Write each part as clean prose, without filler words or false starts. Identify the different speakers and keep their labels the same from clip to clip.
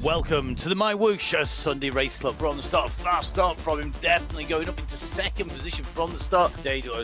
Speaker 1: Welcome to the MyWhoosh Sunday Race Club. We're on the start, fast start from him, definitely going up into second position from the start.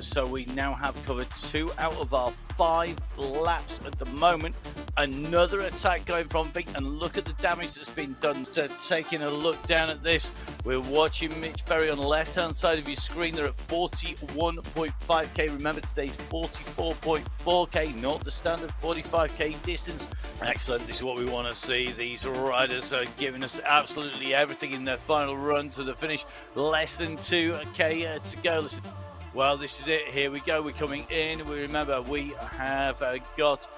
Speaker 1: So we now have covered 2 out of our 5 laps at the moment. Another attack going from Vic, and look at the damage that's been done. Taking a look down at this, we're watching Mitch Ferry on the left-hand side of your screen. They're at 41.5k. Remember, today's 44.4k, not the standard 45k distance. Excellent. This is what we want to see. These riders are giving us absolutely everything in their final run to the finish. Less than 2k to go. Listen. Well, this is it. Here we go. We're coming in. We remember we have got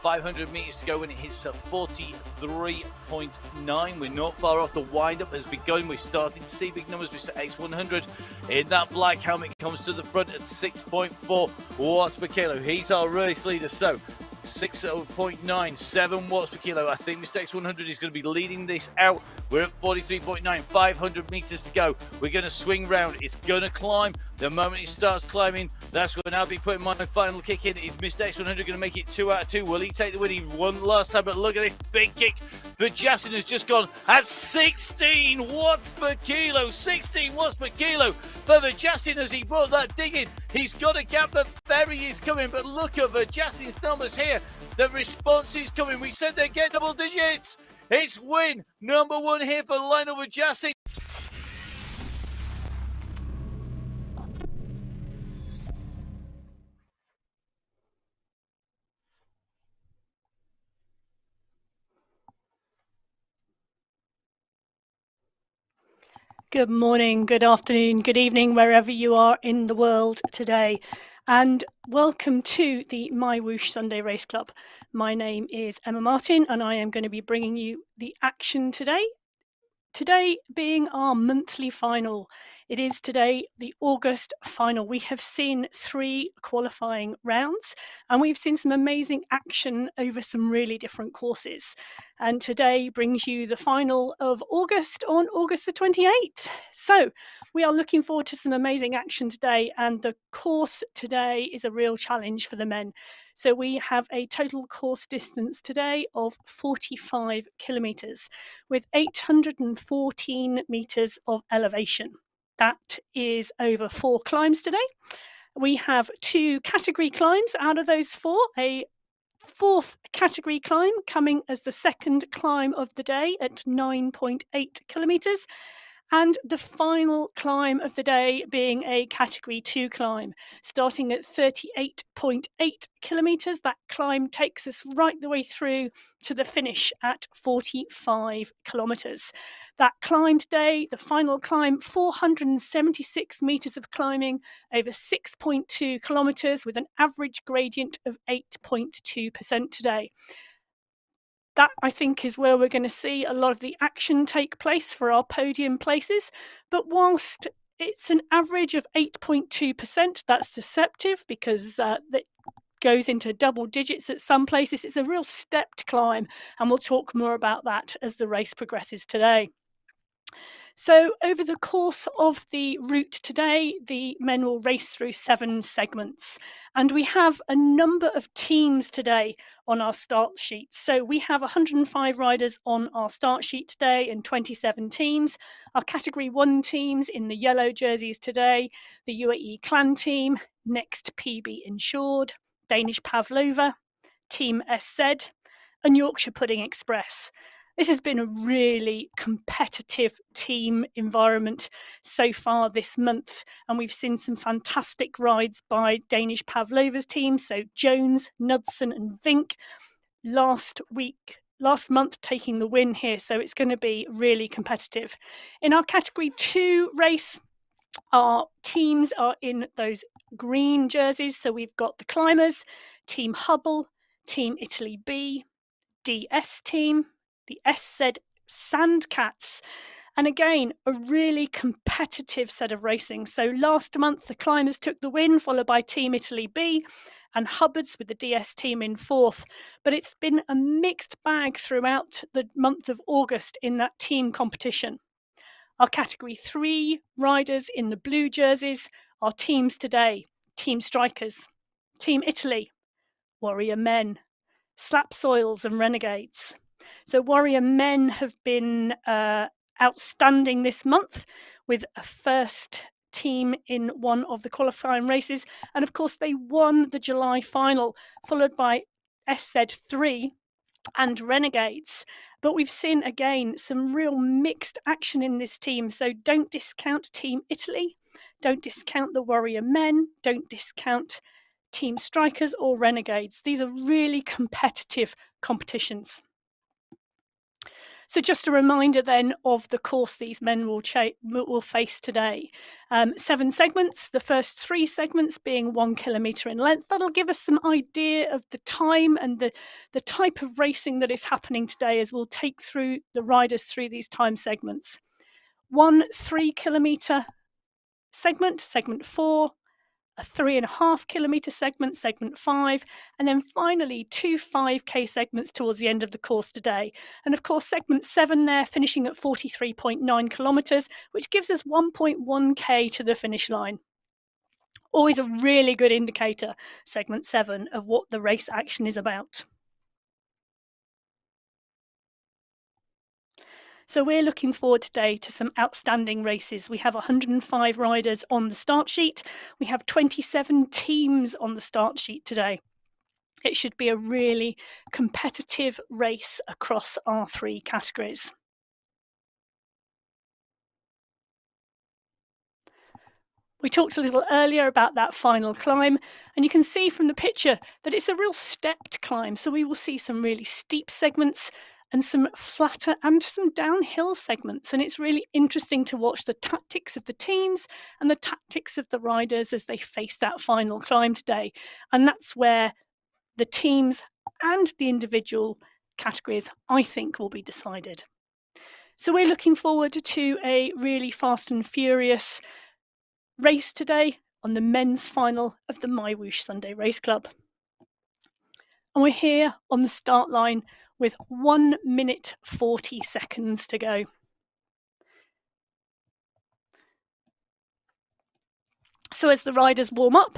Speaker 1: 500 meters to go when it hits 43.9. We're not far off. The windup has begun. We're starting to see big numbers. Mr. X100 in that black helmet comes to the front at 6.4 watts per kilo. He's our race leader. So 6.97 watts per kilo. I think Mr. X100 is going to be leading this out. We're at 43.9, 500 meters to go. We're going to swing round. It's going to climb. The moment it starts climbing, that's when I'll be putting my final kick in. Is Mr. X100 going to make it 2 out of 2? Will he take the win? He won last time, but look at this big kick. Vajasin has just gone at 16 watts per kilo. 16 watts per kilo for Vajasin as he brought that dig in. He's got a gap, but Ferry is coming. But look at Vajasin's numbers here. The response is coming. We said they'd get double digits. It's win number 1 here for Lionel Vajasin.
Speaker 2: Good morning, good afternoon, good evening, wherever you are in the world today. And welcome to the MyWhoosh Sunday Race Club. My name is Emma Martin, and I am going to be bringing you the action today. Today being our monthly final. It is today the August final. We have seen 3 qualifying rounds, and we've seen some amazing action over some really different courses. And today brings you the final of August on August the 28th. So we are looking forward to some amazing action today, and the course today is a real challenge for the men. So we have a total course distance today of 45 kilometres with 814 metres of elevation. That is over 4 climbs today. We have 2 category climbs out of those 4, a 4th category climb coming as the second climb of the day at 9.8 kilometres. And the final climb of the day being a Category 2 climb, starting at 38.8 kilometres. That climb takes us right the way through to the finish at 45 kilometres. That climb today, the final climb, 476 metres of climbing over 6.2 kilometres with an average gradient of 8.2% today. That, I think, is where we're going to see a lot of the action take place for our podium places. But whilst it's an average of 8.2%, that's deceptive because that goes into double digits at some places. It's a real stepped climb, and we'll talk more about that as the race progresses today. So over the course of the route today, the men will race through 7 segments. And we have a number of teams today on our start sheet. So we have 105 riders on our start sheet today and 27 teams. Our Category 1 teams in the yellow jerseys today, the UAE Clan team, Next PB Insured, Danish Pavlova, Team SZ, and Yorkshire Pudding Express. This has been a really competitive team environment so far this month, and we've seen some fantastic rides by Danish Pavlova's team, so Jones, Knudsen and Vink last month taking the win here, so it's going to be really competitive. In our Category 2 race, our teams are in those green jerseys, so we've got the climbers, Team Hubble, Team Italy B, DS team, the SZ Sandcats, and again a really competitive set of racing. So last month the climbers took the win, followed by Team Italy B and Hubbards with the DS team in 4th, but it's been a mixed bag throughout the month of August in that team competition. Our Category 3 riders in the blue jerseys are teams today: Team Strikers, Team Italy, Warrior Men, Slap Soils and Renegades, So Warrior Men have been outstanding this month with a first team in one of the qualifying races. And of course, they won the July final, followed by SZ3 and Renegades. But we've seen again some real mixed action in this team. So don't discount Team Italy, don't discount the Warrior Men, don't discount Team Strikers or Renegades. These are really competitive competitions. So just a reminder then of the course these men will face today. 7 segments, the first 3 segments being 1 kilometre in length. That'll give us some idea of the time and the type of racing that is happening today as we'll take through the riders through these time segments. 1 3 kilometre segment, segment 4, a 3.5 kilometre segment, segment 5, and then finally 2 5k segments towards the end of the course today. And of course, segment 7 there finishing at 43.9 kilometres, which gives us 1.1k to the finish line. Always a really good indicator, segment 7, of what the race action is about. So we're looking forward today to some outstanding races. We have 105 riders on the start sheet. We have 27 teams on the start sheet today. It should be a really competitive race across our 3 categories. We talked a little earlier about that final climb, and you can see from the picture that it's a real stepped climb. So we will see some really steep segments and some flatter and some downhill segments. And it's really interesting to watch the tactics of the teams and the tactics of the riders as they face that final climb today. And that's where the teams and the individual categories, I think, will be decided. So we're looking forward to a really fast and furious race today on the men's final of the MyWhoosh Sunday Race Club. And we're here on the start line with 1 minute 40 seconds to go. So as the riders warm up,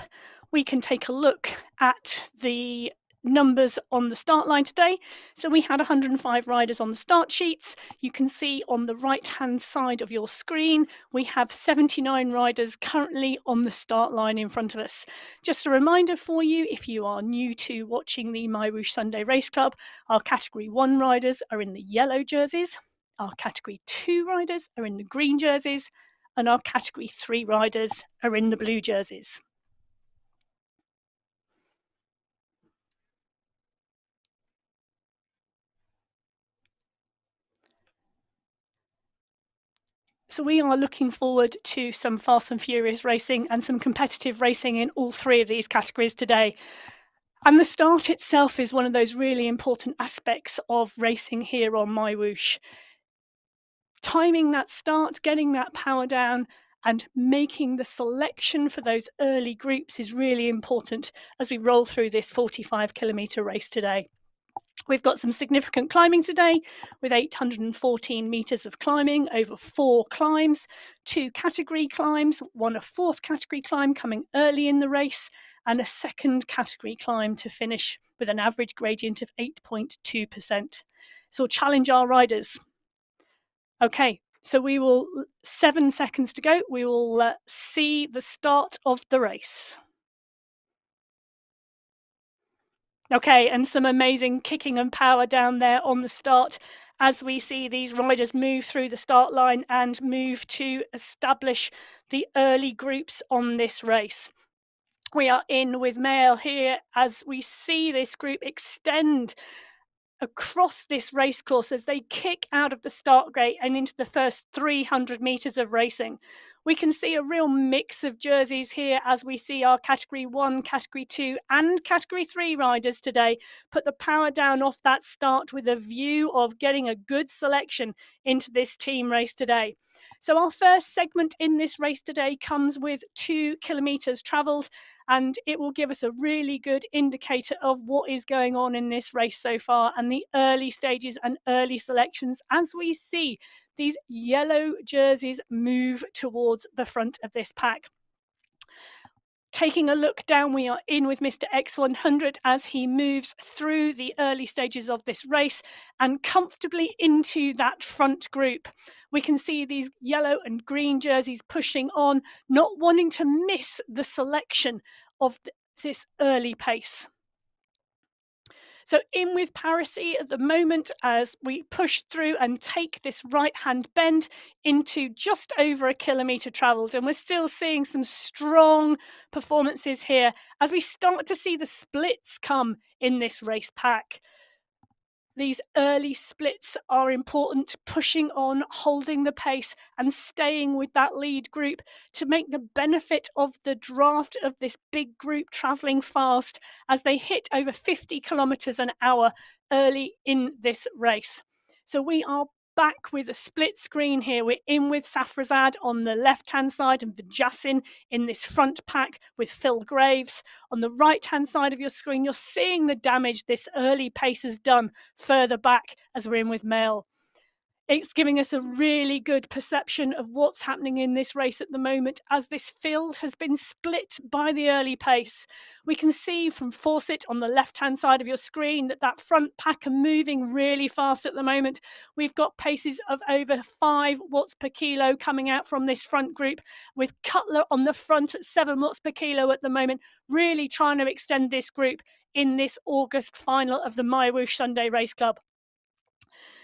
Speaker 2: we can take a look at the numbers on the start line today. So we had 105 riders on the start sheets. You can see on the right hand side of your screen we have 79 riders currently on the start line in front of us. Just a reminder for you, if you are new to watching the MyWhoosh Sunday Race Club, our category 1 riders are in the yellow jerseys, our category 2 riders are in the green jerseys, and our category 3 riders are in the blue jerseys. So we are looking forward to some fast and furious racing and some competitive racing in all 3 of these categories today. And the start itself is one of those really important aspects of racing here on MyWhoosh. Timing that start, getting that power down, and making the selection for those early groups is really important as we roll through this 45 kilometre race today. We've got some significant climbing today with 814 metres of climbing over 4 climbs, 2 category climbs, 1 a 4th category climb coming early in the race, and a 2nd category climb to finish with an average gradient of 8.2%. So we'll challenge our riders. Okay, so 7 seconds to go. We will see the start of the race. Okay, and some amazing kicking and power down there on the start as we see these riders move through the start line and move to establish the early groups on this race. We are in with Mael here as we see this group extend across this race course as they kick out of the start gate and into the first 300 metres of racing. We can see a real mix of jerseys here as we see our category 1, category 2 and category 3 riders today put the power down off that start with a view of getting a good selection into this team race today. So our first segment in this race today comes with 2 kilometres travelled, and it will give us a really good indicator of what is going on in this race so far and the early stages and early selections as we see these yellow jerseys move towards the front of this pack. Taking a look down, we are in with Mr. X100 as he moves through the early stages of this race and comfortably into that front group. We can see these yellow and green jerseys pushing on, not wanting to miss the selection of this early pace. So in with Parisi at the moment as we push through and take this right-hand bend into just over 1 kilometre travelled. And we're still seeing some strong performances here as we start to see the splits come in this race pack. These early splits are important, pushing on, holding the pace and staying with that lead group to make the benefit of the draft of this big group travelling fast as they hit over 50 kilometres an hour early in this race. So we are back with a split screen here. We're in with Safrazad on the left-hand side and Vijassin in this front pack with Phil Graves. On the right-hand side of your screen, you're seeing the damage this early pace has done further back as we're in with Mel. It's giving us a really good perception of what's happening in this race at the moment as this field has been split by the early pace. We can see from Fawcett on the left-hand side of your screen that front pack are moving really fast at the moment. We've got paces of over 5 watts per kilo coming out from this front group, with Cutler on the front at 7 watts per kilo at the moment, really trying to extend this group in this August final of the MyWhoosh Sunday Race Club.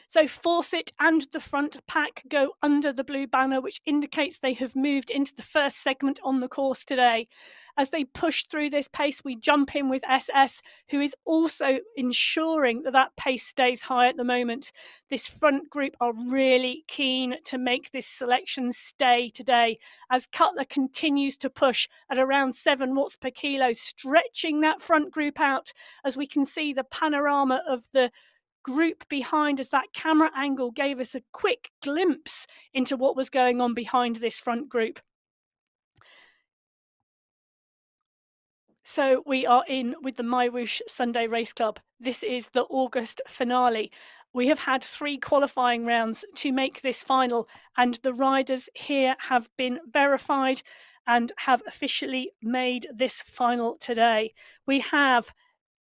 Speaker 2: So Fawcett and the front pack go under the blue banner, which indicates they have moved into the first segment on the course today. As they push through this pace, we jump in with SS, who is also ensuring that pace stays high at the moment. This front group are really keen to make this selection stay today, as Cutler continues to push at around 7 watts per kilo, stretching that front group out as we can see the panorama of the group behind as that camera angle gave us a quick glimpse into what was going on behind this front group. So we are in with the MyWhoosh Sunday Race Club. This is the August finale. We have had 3 qualifying rounds to make this final, and the riders here have been verified and have officially made this final today. We have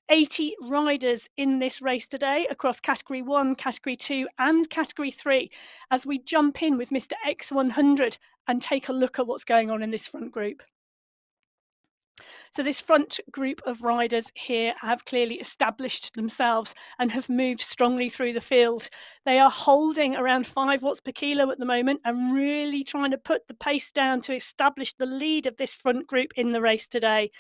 Speaker 2: 80 riders in this race today across Category 1, Category 2 and Category 3 as we jump in with Mr. X100 and take a look at what's going on in this front group. So this front group of riders here have clearly established themselves and have moved strongly through the field. They are holding around 5 watts per kilo at the moment and really trying to put the pace down to establish the lead of this front group in the race today.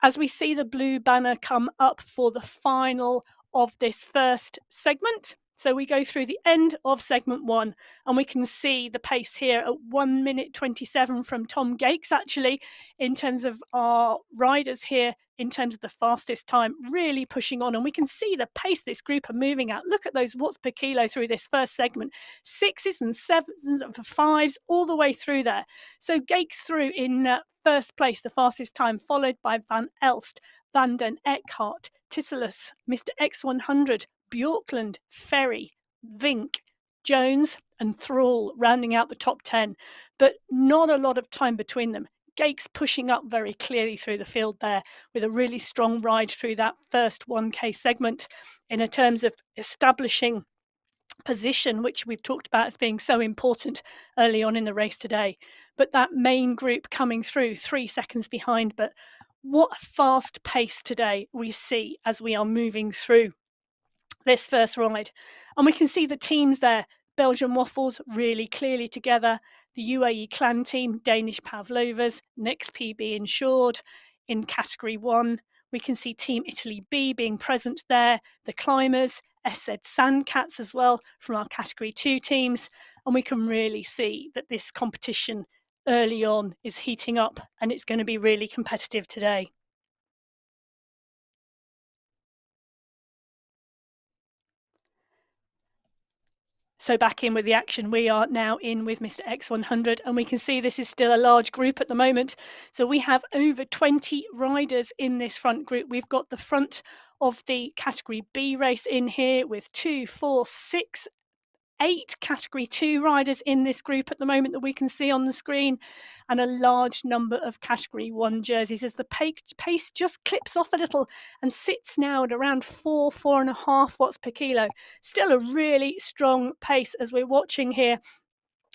Speaker 2: As we see the blue banner come up for the final of this first segment. So we go through the end of segment 1 and we can see the pace here at 1 minute 27 from Tom Gates, actually, in terms of our riders here, in terms of the fastest time, really pushing on. And we can see the pace this group are moving at. Look at those watts per kilo through this first segment, 6s and 7s and 5s all the way through there. So Gates through in first place, the fastest time, followed by Van Elst, Van den Eckhart, Tisselus, Mr. X100, Bjorkland, Ferry, Vink, Jones and Thrall rounding out the top 10, but not a lot of time between them. Gates pushing up very clearly through the field there with a really strong ride through that first 1K segment in terms of establishing position, which we've talked about as being so important early on in the race today. But that main group coming through 3 seconds behind. But what a fast pace today we see as we are moving through this first ride. And we can see the teams there. Belgian Waffles really clearly together. The UAE Clan team, Danish Pavlovas, Next PB Insured in Category 1. We can see Team Italy B being present there. The Climbers, SZ Sandcats as well from our Category 2 teams. And we can really see that this competition early on is heating up and it's going to be really competitive today. So back in with the action, we are now in with Mr. X100 and we can see this is still a large group at the moment. So we have over 20 riders in this front group. We've got the front of the Category B race in here with 2, 4, 6 8 Category 2 riders in this group at the moment that we can see on the screen, and a large number of Category 1 jerseys as the pace just clips off a little and sits now at around 4.5 watts per kilo. Still a really strong pace as we're watching here.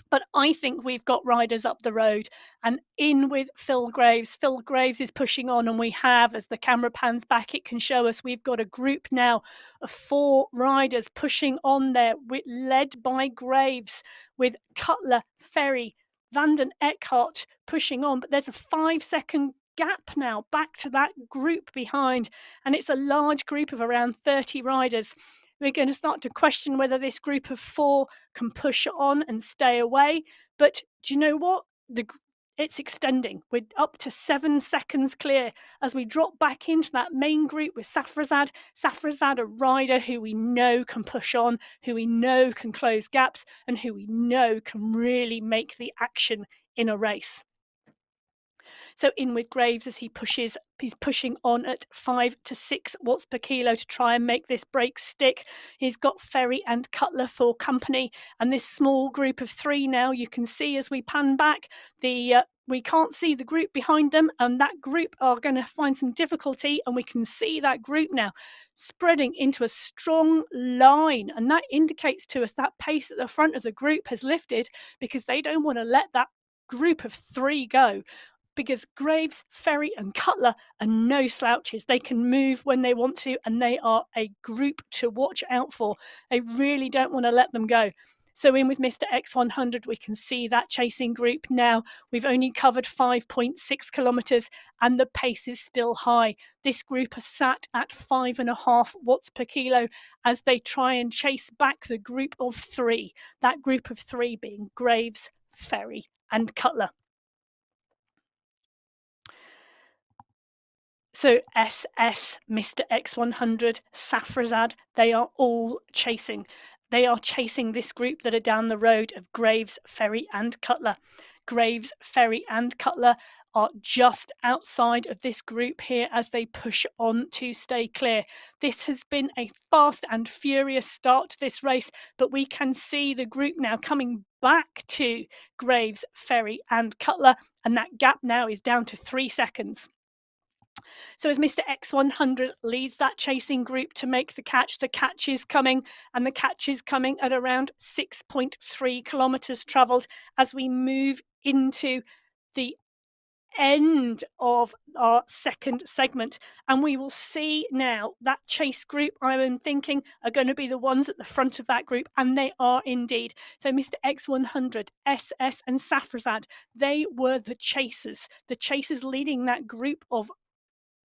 Speaker 2: But I think we've got riders up the road, and in with Phil Graves. Phil Graves is pushing on, and we have, as the camera pans back, it can show us we've got a group now of 4 riders pushing on there, led by Graves, with Cutler, Ferry, Van den Eckhart pushing on. But there's a 5-second gap now back to that group behind, and it's a large group of around 30 riders. We're going to start to question whether this group of 4 can push on and stay away. But do you know what? It's extending. We're up to 7 seconds clear as we drop back into that main group with Safrazad. Safrazad, a rider who we know can push on, who we know can close gaps, and who we know can really make the action in a race. So in with Graves as he's pushing on at 5 to 6 watts per kilo to try and make this break stick. He's got Ferry and Cutler for company, and this small group of 3 now, you can see as we pan back, we can't see the group behind them, and that group are going to find some difficulty, and we can see that group now spreading into a strong line, and that indicates to us that pace at the front of the group has lifted because they don't want to let that group of 3 go. Because Graves, Ferry and Cutler are no slouches. They can move when they want to, and they are a group to watch out for. They really don't want to let them go. So in with Mr. X100, we can see that chasing group now. We've only covered 5.6 kilometres and the pace is still high. This group are sat at 5.5 watts per kilo as they try and chase back the group of 3. That group of 3 being Graves, Ferry and Cutler. So SS, Mr. X100, Safrazad, they are all chasing. They are chasing this group that are down the road of Graves, Ferry and Cutler. Graves, Ferry and Cutler are just outside of this group here as they push on to stay clear. This has been a fast and furious start to this race, but we can see the group now coming back to Graves, Ferry and Cutler, and that gap now is down to 3 seconds. So as Mr. X100 leads that chasing group to make the catch is coming, and the catch is coming at around 6.3 kilometres travelled as we move into the end of our second segment, and we will see now that chase group I am thinking are going to be the ones at the front of that group, and they are indeed. So Mr. X100, SS and Safrazad, they were the chasers leading that group of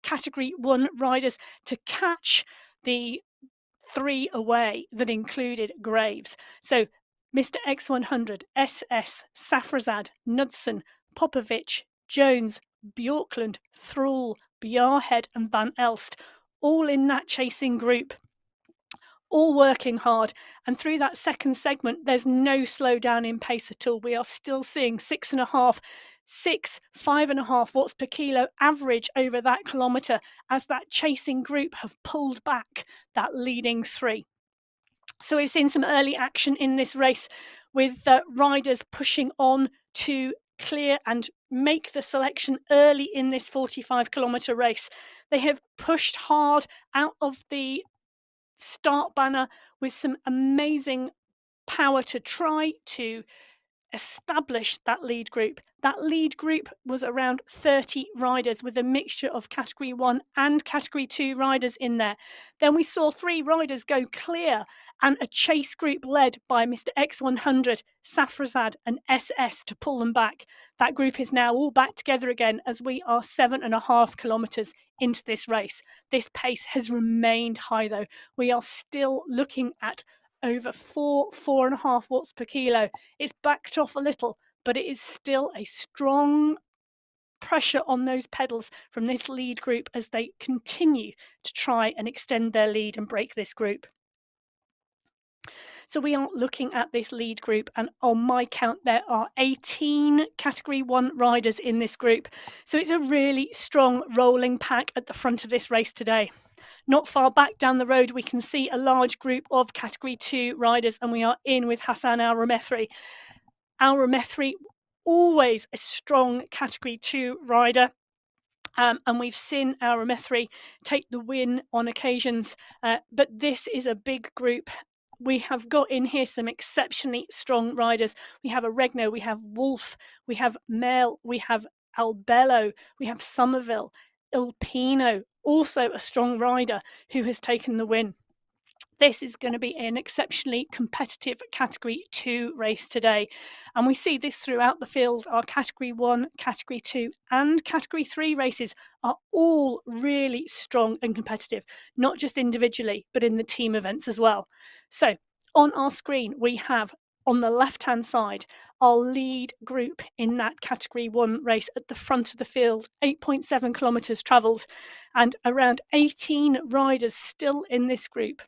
Speaker 2: Category 1 riders to catch the 3 away that included Graves. So Mr. X100, SS, Safrazad, Knudsen, Popovic, Jones, Bjorkland, Thrall, Bjarhead and Van Elst, all in that chasing group, all working hard. And through that second segment, there's no slowdown in pace at all. We are still seeing 5.5 watts per kilo average over that kilometre as that chasing group have pulled back that leading 3. So we've seen some early action in this race with riders pushing on to clear and make the selection early in this 45-kilometre race. They have pushed hard out of the start banner with some amazing power to try to establish that lead group. That lead group was around 30 riders with a mixture of Category 1 and Category 2 riders in there. Then we saw 3 riders go clear and a chase group led by Mr. X100, Safrazad and SS to pull them back. That group is now all back together again as we are 7.5 kilometres into this race. This pace has remained high though. We are still looking at over 4.5 watts per kilo. It's backed off a little, but it is still a strong pressure on those pedals from this lead group as they continue to try and extend their lead and break this group. So we are looking at this lead group, and on my count there are 18 Category 1 riders in this group. So it's a really strong rolling pack at the front of this race today. Not far back down the road, we can see a large group of Category 2 riders, and we are in with Hassan Al-Ramethri. Al-Ramethri, always a strong Category 2 rider. And we've seen Al-Ramethri take the win on occasions, but this is a big group. We have got in here some exceptionally strong riders. We have Oregno, we have Wolf, we have Mel, we have Albello, we have Somerville, Ilpino, also a strong rider who has taken the win. This is going to be an exceptionally competitive Category 2 race today. And we see this throughout the field. Our Category 1, Category 2 and Category 3 races are all really strong and competitive, not just individually, but in the team events as well. So on our screen, we have on the left-hand side, our lead group in that Category 1 race at the front of the field, 8.7 kilometres travelled, and around 18 riders still in this group.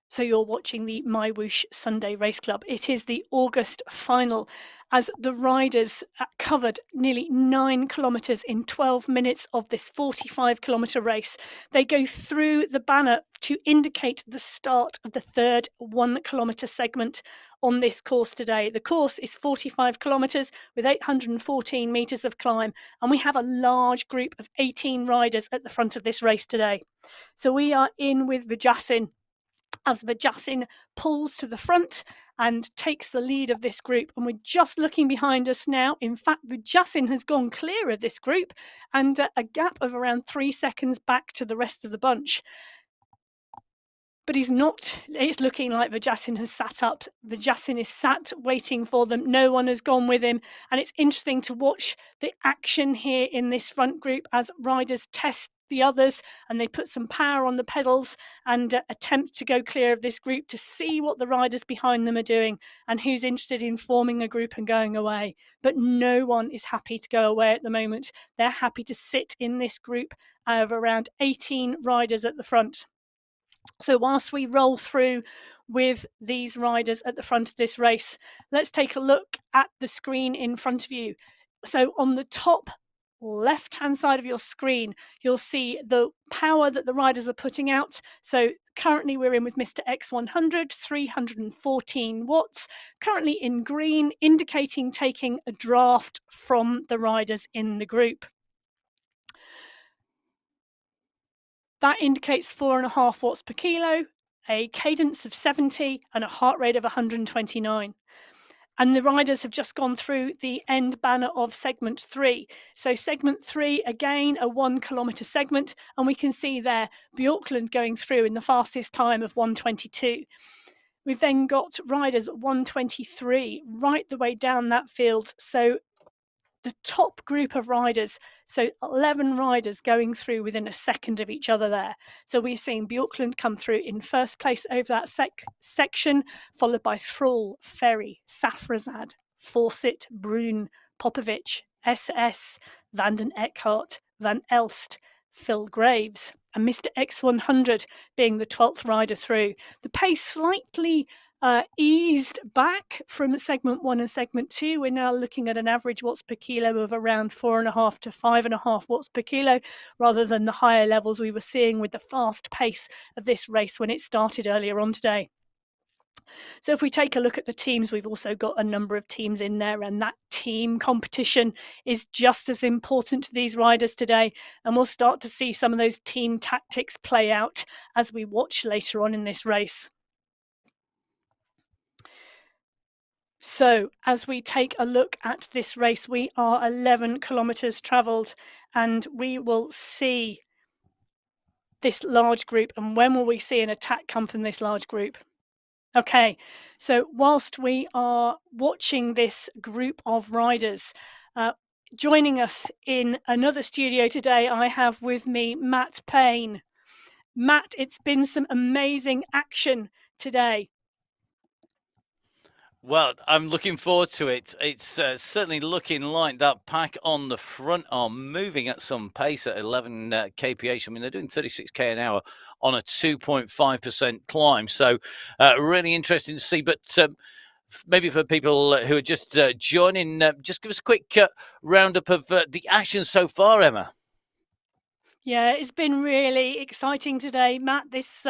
Speaker 2: So you're watching the MyWhoosh Sunday Race Club. It is the August final as the riders covered nearly 9 kilometres in 12 minutes of this 45-kilometre race. They go through the banner to indicate the start of the third 1-kilometre segment on this course today. The course is 45 kilometres with 814 metres of climb, and we have a large group of 18 riders at the front of this race today. So we are in with Vajassin, as Vajassin pulls to the front and takes the lead of this group. And we're just looking behind us now. In fact, Vajassin has gone clear of this group and a gap of around 3 seconds back to the rest of the bunch. But he's not. It's looking like Vajassin has sat up. Vajassin is sat waiting for them. No one has gone with him. And it's interesting to watch the action here in this front group as riders test the others and they put some power on the pedals and attempt to go clear of this group to see what the riders behind them are doing and who's interested in forming a group and going away. But no one is happy to go away at the moment. They're happy to sit in this group of around 18 riders at the front. So whilst we roll through with these riders at the front of this race, let's take a look at the screen in front of you. So on the top left-hand side of your screen, you'll see the power that the riders are putting out. So currently we're in with Mr. X100, 314 watts, currently in green, indicating taking a draft from the riders in the group. That indicates 4.5 watts per kilo, a cadence of 70 and a heart rate of 129. And the riders have just gone through the end banner of segment 3. So segment 3, again, a 1-kilometre segment. And we can see there Bjorklund going through in the fastest time of 1:22. We've then got riders at 1:23 right the way down that field. So the top group of riders, so 11 riders going through within a second of each other there. So we're seeing Bjorklund come through in first place over that section, followed by Thrall, Ferry, Safrazad, Fawcett, Brune, Popovic, SS, Vanden Eckhart, Van Elst, Phil Graves, and Mr. X100 being the 12th rider through. The pace slightly eased back from segment 1 and segment 2. We're now looking at an average watts per kilo of around 4.5 to 5.5 watts per kilo, rather than the higher levels we were seeing with the fast pace of this race when it started earlier on today. So if we take a look at the teams, we've also got a number of teams in there, and that team competition is just as important to these riders today. And we'll start to see some of those team tactics play out as we watch later on in this race. So as we take a look at this race, we are 11 kilometres travelled, and we will see this large group. And when will we see an attack come from this large group? Okay, so whilst we are watching this group of riders, joining us in another studio today, I have with me Matt Payne. Matt, it's been some amazing action today.
Speaker 1: Well, I'm looking forward to it. It's certainly looking like that pack on the front are moving at some pace at 11 kph. I mean, they're doing 36k an hour on a 2.5% climb. So really interesting to see. But maybe for people who are just joining, just give us a quick roundup of the action so far, Emma.
Speaker 2: Yeah, it's been really exciting today, Matt, this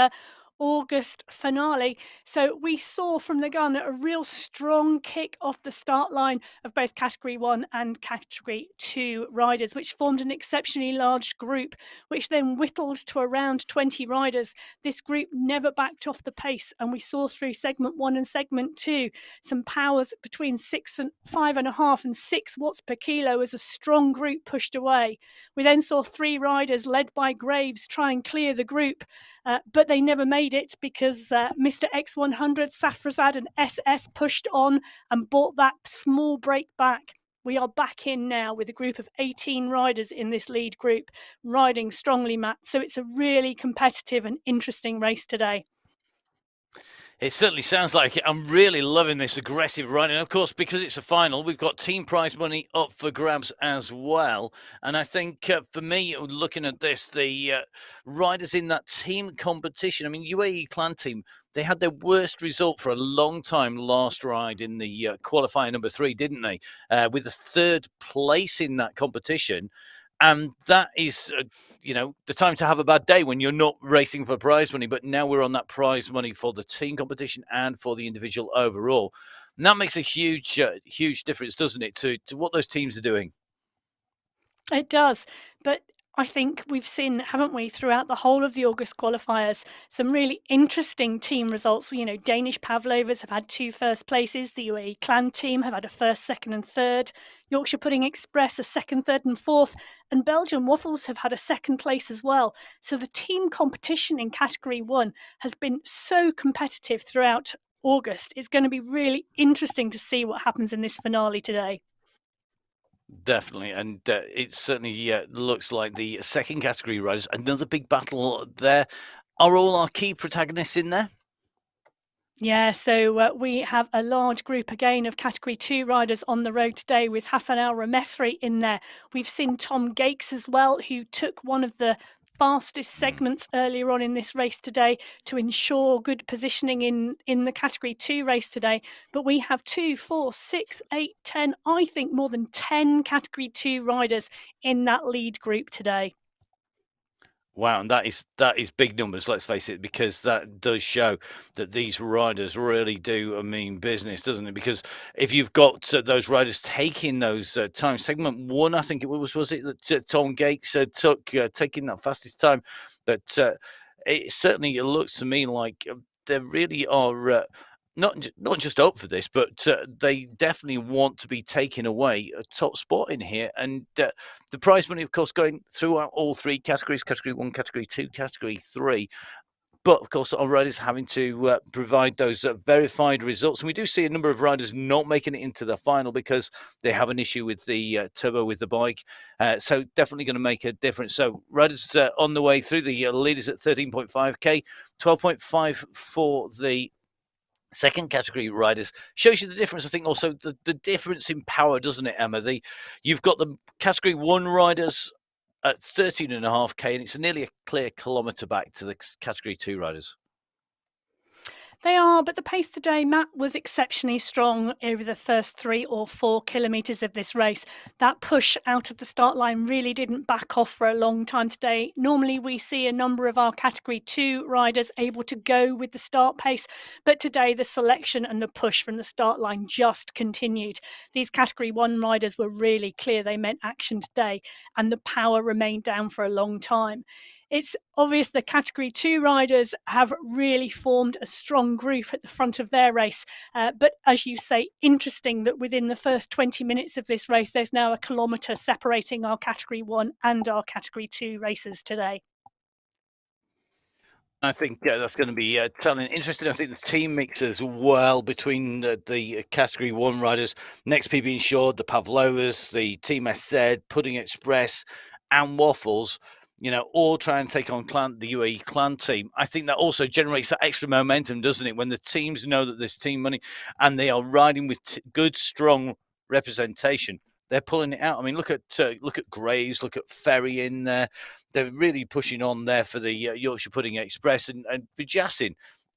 Speaker 2: August finale. So we saw from the gun a real strong kick off the start line of both Category 1 and Category 2 riders, which formed an exceptionally large group, which then whittled to around 20 riders. This group never backed off the pace, and we saw through segment 1 and segment 2 some powers between 5.5 and 6 watts per kilo as a strong group pushed away. We then saw 3 riders led by Graves try and clear the group, but they never made it because Mr. X100, Safrazad and SS pushed on and brought that small break back. We are back in now with a group of 18 riders in this lead group, riding strongly, Matt. So it's a really competitive and interesting race today.
Speaker 1: It certainly sounds like it. I'm really loving this aggressive riding. Of course, because it's a final, we've got team prize money up for grabs as well. And I think for me, looking at this, the riders in that team competition, I mean, UAE Clan Team, they had their worst result for a long time last ride in the qualifier number 3, didn't they? With the 3rd place in that competition. And that is, the time to have a bad day when you're not racing for prize money. But now we're on that prize money for the team competition and for the individual overall. And that makes a huge, huge difference, doesn't it, to what those teams are doing?
Speaker 2: It does. But I think we've seen, haven't we, throughout the whole of the August qualifiers, some really interesting team results. Danish Pavlovas have had 2 first places. The UAE Clan Team have had a 1st, 2nd and 3rd. Yorkshire Pudding Express a 2nd, 3rd and 4th. And Belgian Waffles have had a 2nd place as well. So the team competition in Category 1 has been so competitive throughout August. It's going to be really interesting to see what happens in this finale today.
Speaker 1: Definitely, and it certainly looks like the 2nd category riders, another big battle there. Are all our key protagonists in there?
Speaker 2: Yeah, so we have a large group again of Category 2 riders on the road today with Hassan El Ramethri in there. We've seen Tom Gates as well, who took one of the fastest segments earlier on in this race today to ensure good positioning in the Category 2 race today. But we have 2, 4, 6, 8, 10, I think more than 10 Category 2 riders in that lead group today.
Speaker 1: Wow, and that is big numbers, let's face it, because that does show that these riders really do mean business, doesn't it? Because if you've got those riders taking those times, segment 1, I think it was it that Tom Gates took taking that fastest time, but it certainly looks to me like there really are not just up for this, but they definitely want to be taking away a top spot in here. And the prize money, of course, going throughout all 3 categories, Category 1, Category 2, Category 3. But, of course, our riders having to provide those verified results. And we do see a number of riders not making it into the final because they have an issue with the turbo with the bike. So definitely going to make a difference. So riders on the way through, the leaders at 13.5K, 12.5 for the 2nd category riders. Shows you the difference. I think also the difference in power, doesn't it, Emma? You've got the Category 1 riders at 13.5K, and it's nearly a clear kilometre back to the Category 2 riders.
Speaker 2: They are, but the pace today, Matt, was exceptionally strong over the first 3 or 4 kilometres of this race. That push out of the start line really didn't back off for a long time today. Normally we see a number of our Category 2 riders able to go with the start pace, but today the selection and the push from the start line just continued. These Category 1 riders were really clear they meant action today, and the power remained down for a long time. It's obvious the Category 2 riders have really formed a strong group at the front of their race. But as you say, interesting that within the first 20 minutes of this race, there's now a kilometre separating our Category 1 and our Category 2 races today.
Speaker 1: I think that's going to be telling. Interesting. I think the team mix as well between the Category 1 riders, Next P being Short, the Pavlovas, the Team SZ, Pudding Express, and Waffles, all try and take on the UAE Clan Team. I think that also generates that extra momentum, doesn't it? When the teams know that there's team money and they are riding with good, strong representation, they're pulling it out. I mean, look at Graves, look at Ferry in there. They're really pushing on there for the Yorkshire Pudding Express and Vijassin.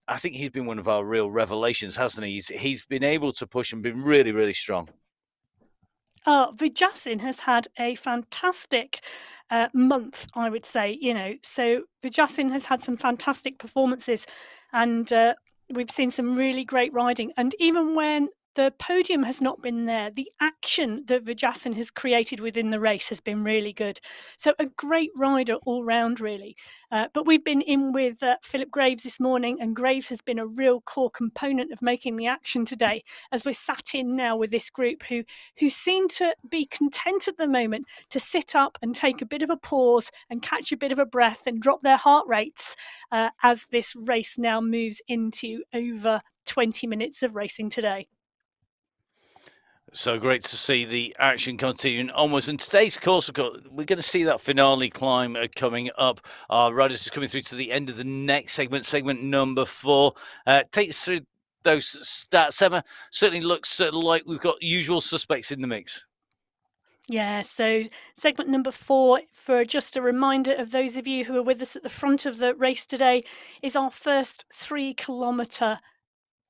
Speaker 1: I think he's been one of our real revelations, hasn't he? He's been able to push and been really, really strong.
Speaker 2: Vijaysin has had a fantastic month, I would say. So Vijaysin has had some fantastic performances, and we've seen some really great riding. And even when the podium has not been there, the action that Vijaysin has created within the race has been really good. So a great rider all round, really. But we've been in with Philip Graves this morning, and Graves has been a real core component of making the action today, as we're sat in now with this group who seem to be content at the moment to sit up and take a bit of a pause and catch a bit of a breath and drop their heart rates as this race now moves into over 20 minutes of racing today.
Speaker 1: So great to see the action continuing onwards. And today's course, we're going to see that finale climb coming up. Our riders is coming through to the end of the next segment number 4. Take us through those stats, Emma. Certainly looks like we've got usual suspects in the mix.
Speaker 2: Yeah, so segment number 4, for just a reminder of those of you who are with us at the front of the race today, is our first 3-kilometre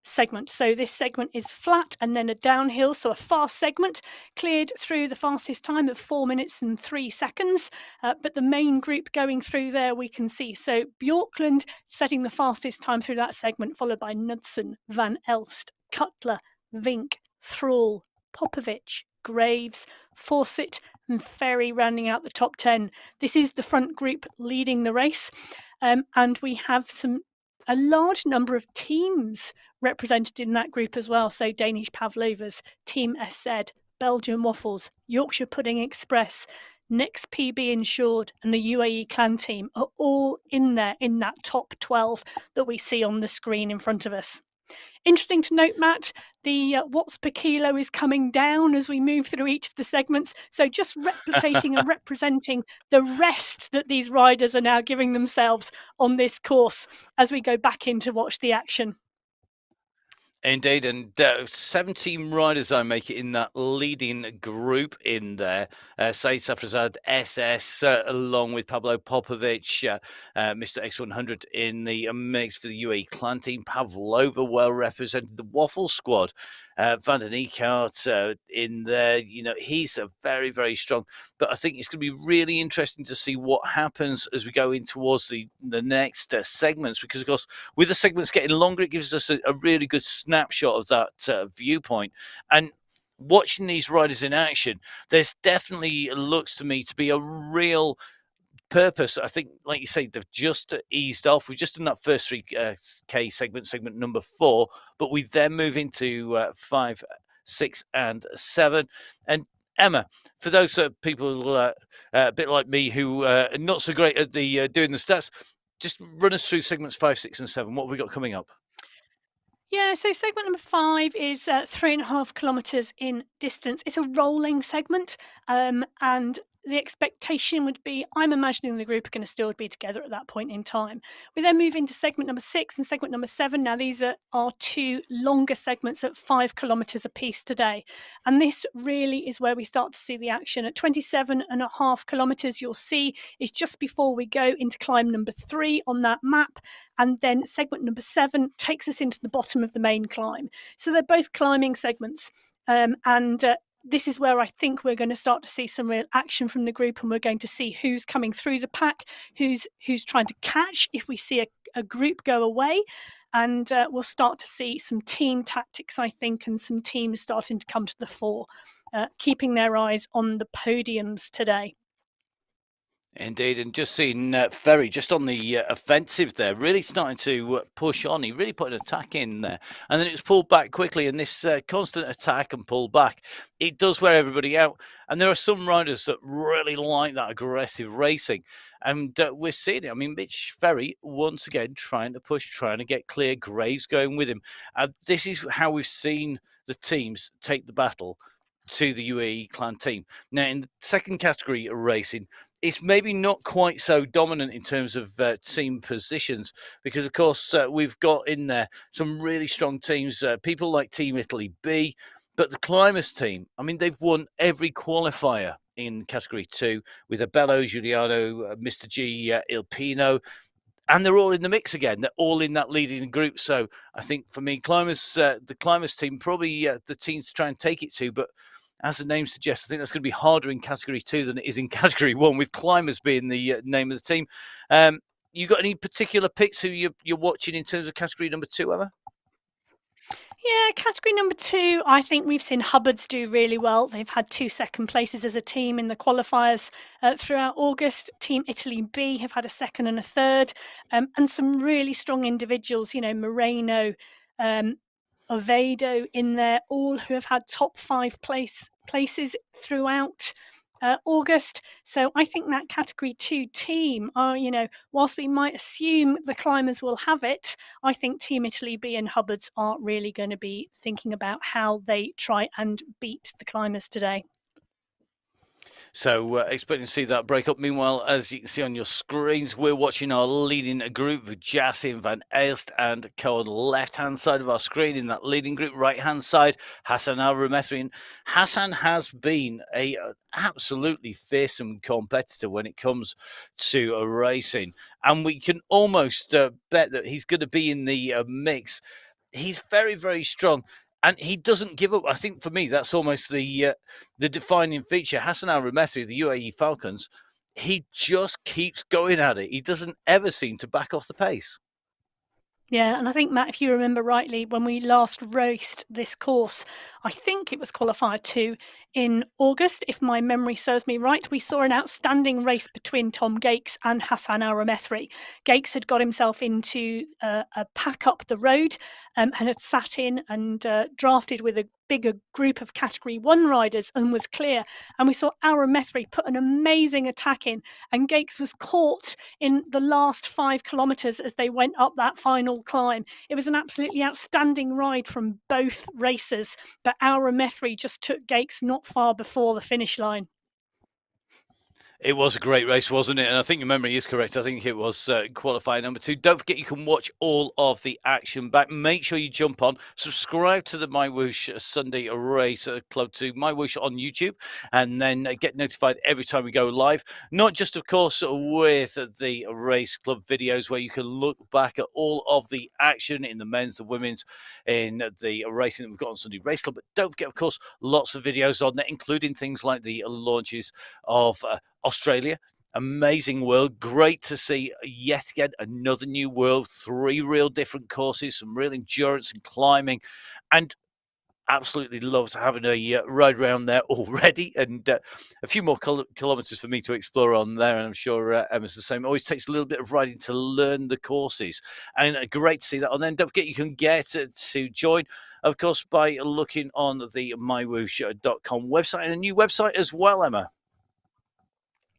Speaker 2: segment. So this segment is flat and then a downhill, so a fast segment cleared through the fastest time of 4 minutes and 3 seconds. But the main group going through there we can see. So Bjorklund setting the fastest time through that segment, followed by Knudsen, Van Elst, Cutler, Vink, Thrall, Popovic, Graves, Fawcett and Ferry rounding out the top 10. This is the front group leading the race, and we have a large number of teams represented in that group as well. So Danish Pavlovas, Team SZ, Belgian Waffles, Yorkshire Pudding Express, Next PB Insured and the UAE Clan team are all in there in that top 12 that we see on the screen in front of us. Interesting to note, Matt, the watts per kilo is coming down as we move through each of the segments. So just replicating and representing the rest that these riders are now giving themselves on this course as we go back in to watch the action.
Speaker 1: Indeed, and 17 riders I make it in that leading group in there. Said Safrazad SS along with Pablo Popovic, Mr. X100 in the mix for the UAE Clan team. Pavlova well represented the Waffle squad. Van den Eekart in there, he's a very, very strong. But I think it's going to be really interesting to see what happens as we go in towards the next segments, because, of course, with the segments getting longer, it gives us a really good snapshot of that viewpoint. And watching these riders in action, there's definitely looks to me to be a real purpose. I think, like you say, they've just eased off. We've just done that first 3K segment number 4, but we then move into 5, 6, and 7. And Emma, for those people a bit like me who are not so great at the doing the stats, just run us through segments 5, 6, and 7. What have we got coming up?
Speaker 2: Yeah, so segment number 5 is 3.5 kilometres in distance. It's a rolling segment, and the expectation would be, I'm imagining the group are going to still be together at that point in time. We then move into segment number 6 and segment number 7. Now, these are our 2 longer segments at 5 kilometres apiece today. And this really is where we start to see the action. At 27.5 kilometres, you'll see is just before we go into climb number 3 on that map. And then segment number 7 takes us into the bottom of the main climb. So they're both climbing segments. This is where I think we're going to start to see some real action from the group, and we're going to see who's coming through the pack, who's trying to catch if we see a group go away. And we'll start to see some team tactics, I think, and some teams starting to come to the fore, keeping their eyes on the podiums today.
Speaker 1: Indeed, and just seeing Ferry just on the offensive there, really starting to push on. He really put an attack in there, and then it was pulled back quickly. And this constant attack and pull back, it does wear everybody out. And there are some riders that really like that aggressive racing, and we're seeing it. I mean, Mitch Ferry once again trying to push, trying to get clear. Graves going with him. This is how we've seen the teams take the battle to the UAE Clan team. Now, in the second category of racing, it's maybe not quite so dominant in terms of team positions, because, of course, we've got in there some really strong teams, people like Team Italy B, but the Climbers team, I mean, they've won every qualifier in Category 2 with Abello, Giuliano, Mr. G, Il Pino. and they're all in the mix again. They're all in that leading group. So I think for me, the Climbers team, probably the team to try and take it to. But as the name suggests, I think that's going to be harder in Category 2 than it is in Category 1, with Climbers being the name of the team. You got any particular picks who you're watching in terms of Category number 2, Emma?
Speaker 2: Yeah, category number 2, I think we've seen Hubbards do really well. They've had 2 second places as a team in the qualifiers throughout August. Team Italy B have had a second and a third, and some really strong individuals, Moreno, Oviedo in there, all who have had top 5 places throughout August. So I think that category 2 team are, whilst we might assume the climbers will have it, I think Team Italy B and Hubbards are really going to be thinking about how they try and beat the climbers today.
Speaker 1: So expecting to see that break up. Meanwhile, as you can see on your screens, we're watching our leading group with Jassim, Van Aelst and Co on the left-hand side of our screen. In that leading group, right-hand side, Hassan Al-Rumesri. And Hassan has been a absolutely fearsome competitor when it comes to racing. And we can almost bet that he's going to be in the mix. He's very, very strong. And he doesn't give up. I think for me, that's almost the defining feature. Hassan Al-Rumesri, the UAE Falcons, he just keeps going at it. He doesn't ever seem to back off the pace.
Speaker 2: Yeah, and I think, Matt, if you remember rightly, when we last raced this course, I think it was qualifier 2 in August, if my memory serves me right, we saw an outstanding race between Tom Gates and Hassan Al-Rumesri. Gates had got himself into a pack up the road and had sat in and drafted with a bigger group of category 1 riders and was clear. And we saw Al-Rumesri put an amazing attack in, and Gates was caught in the last 5 kilometres as they went up that final climb. It was an absolutely outstanding ride from both racers, but Al-Rumesri just took Gates not far before the finish line.
Speaker 1: It was a great race, wasn't it? And I think your memory is correct. I think it was qualifier number 2. Don't forget you can watch all of the action back. Make sure you jump on, subscribe to the MyWhoosh Sunday Race Club to MyWhoosh on YouTube, and then get notified every time we go live. Not just, of course, with the Race Club videos where you can look back at all of the action in the men's, the women's, in the racing that we've got on Sunday Race Club. But don't forget, of course, lots of videos on there, including things like the launches of Australia. Amazing world. Great to see yet again another new world. 3 real different courses, some real endurance and climbing, and absolutely loved having a ride around there already, and a few more kilometers for me to explore on there, and I'm sure Emma's the same. It always takes a little bit of riding to learn the courses, and great to see that. And then don't forget you can get to join, of course, by looking on the MyWhoosh.com website, and a new website as well, Emma.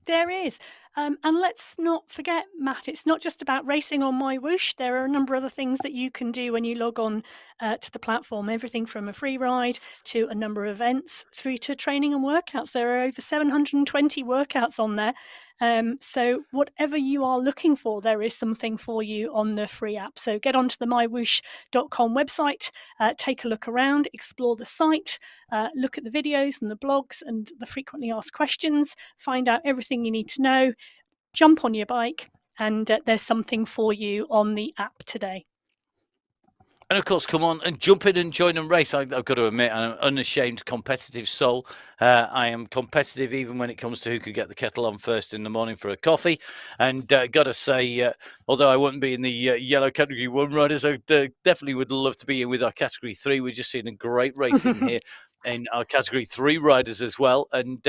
Speaker 2: There is. And let's not forget, Matt, it's not just about racing on MyWhoosh. There are a number of other things that you can do when you log on to the platform. Everything from a free ride to a number of events through to training and workouts. There are over 720 workouts on there. So whatever you are looking for, there is something for you on the free app. So get onto the mywhoosh.com website, take a look around, explore the site, look at the videos and the blogs and the frequently asked questions, find out everything you need to know, jump on your bike, and there's something for you on the app today.
Speaker 1: And of course, come on and jump in and join and race. I've got to admit, I'm an unashamed competitive soul. I am competitive even when it comes to who could get the kettle on first in the morning for a coffee. And got to say, although I wouldn't be in the yellow category 1 riders, I definitely would love to be in with our category 3. We're just seeing a great race in here in our category 3 riders as well. And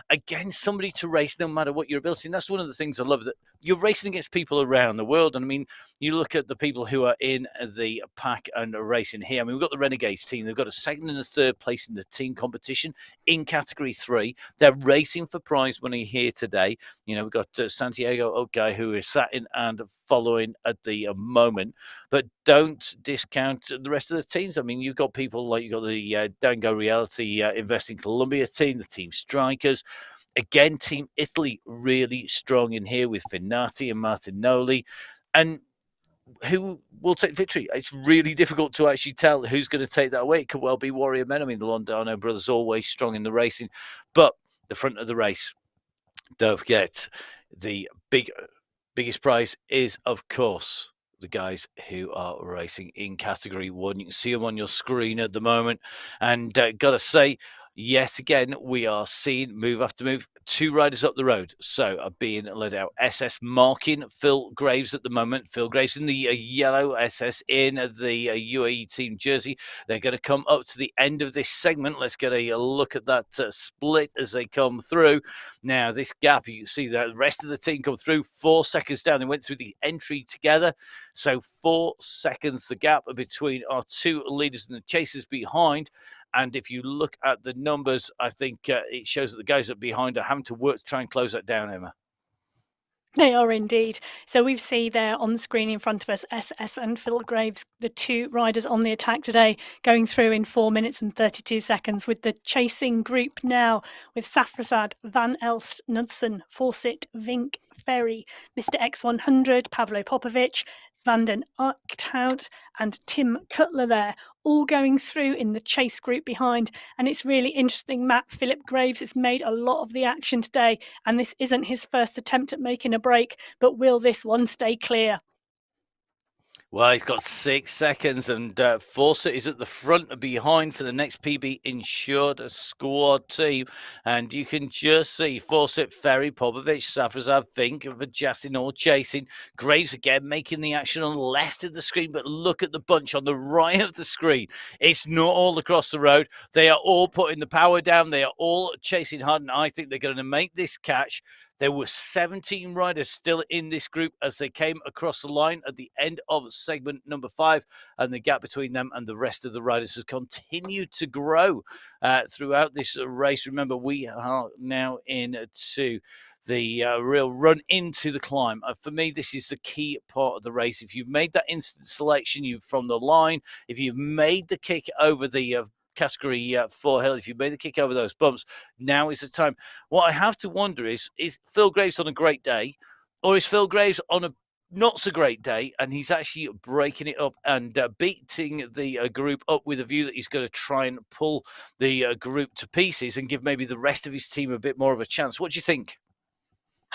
Speaker 1: again, somebody to race no matter what your ability. And that's one of the things I love, that you're racing against people around the world. And I mean, you look at the people who are in the pack and are racing here. I mean, we've got the Renegades team. They've got a 2nd and a 3rd place in the team competition in category 3. They're racing for prize money here today. We've got Santiago Okay, who is sat in and following at the moment. But don't discount the rest of the teams. I mean, you've got people like, you've got the Dango Reality Investing Colombia team, the Team Strikers. Again, Team Italy really strong in here with Finati and Martinoli. And who will take victory? It's really difficult to actually tell who's going to take that away. It could well be Warrior Men. I mean, the Londano brothers always strong in the racing. But the front of the race, don't forget the big Biggest prize is, of course, the guys who are racing in category 1. You can see them on your screen at the moment. And gotta say, yet again, we are seeing move after move. 2 riders up the road, so are being led out. SS marking Phil Graves at the moment. Phil Graves in the yellow, SS in the UAE team jersey. They're going to come up to the end of this segment. Let's get a look at that split as they come through. Now, this gap, you can see that the rest of the team come through 4 seconds down. They went through the entry together. So 4 seconds, the gap between our 2 leaders and the chasers behind. And if you look at the numbers, I think it shows that the guys up behind are having to work to try and close that down, Emma.
Speaker 2: They are indeed. So we've seen there on the screen in front of us, SS and Phil Graves, the 2 riders on the attack today, going through in 4 minutes and 32 seconds with the chasing group now with Safrazad, Van Elst, Knudsen, Fawcett, Vink, Ferry, Mr. X100, Pavlo Popovic, Vanden Eichthout and Tim Cutler there, all going through in the chase group behind. And it's really interesting, Matt. Philip Graves has made a lot of the action today, and this isn't his first attempt at making a break, but will this one stay clear?
Speaker 1: Well, he's got 6 seconds, and Fawcett is at the front and behind for the next PB Insured squad team. And you can just see Fawcett, Ferry, Popovic, Safrazad, Vink, and Vajasin all chasing. Graves again making the action on the left of the screen, but look at the bunch on the right of the screen. It's not all across the road. They are all putting the power down. They are all chasing hard, and I think they're going to make this catch. There were 17 riders still in this group as they came across the line at the end of segment number 5, and the gap between them and the rest of the riders has continued to grow throughout this race. Remember, we are now into the real run into the climb. For me, this is the key part of the race. If you've made that instant selection, you've from the line, if you've made the kick over the category 4 hill, if you made the kick over those bumps, now is the time. What I have to wonder is Phil Graves on a great day, or is Phil Graves on a not so great day and he's actually breaking it up and beating the group up with a view that he's going to try and pull the group to pieces and give maybe the rest of his team a bit more of a chance? What do you think?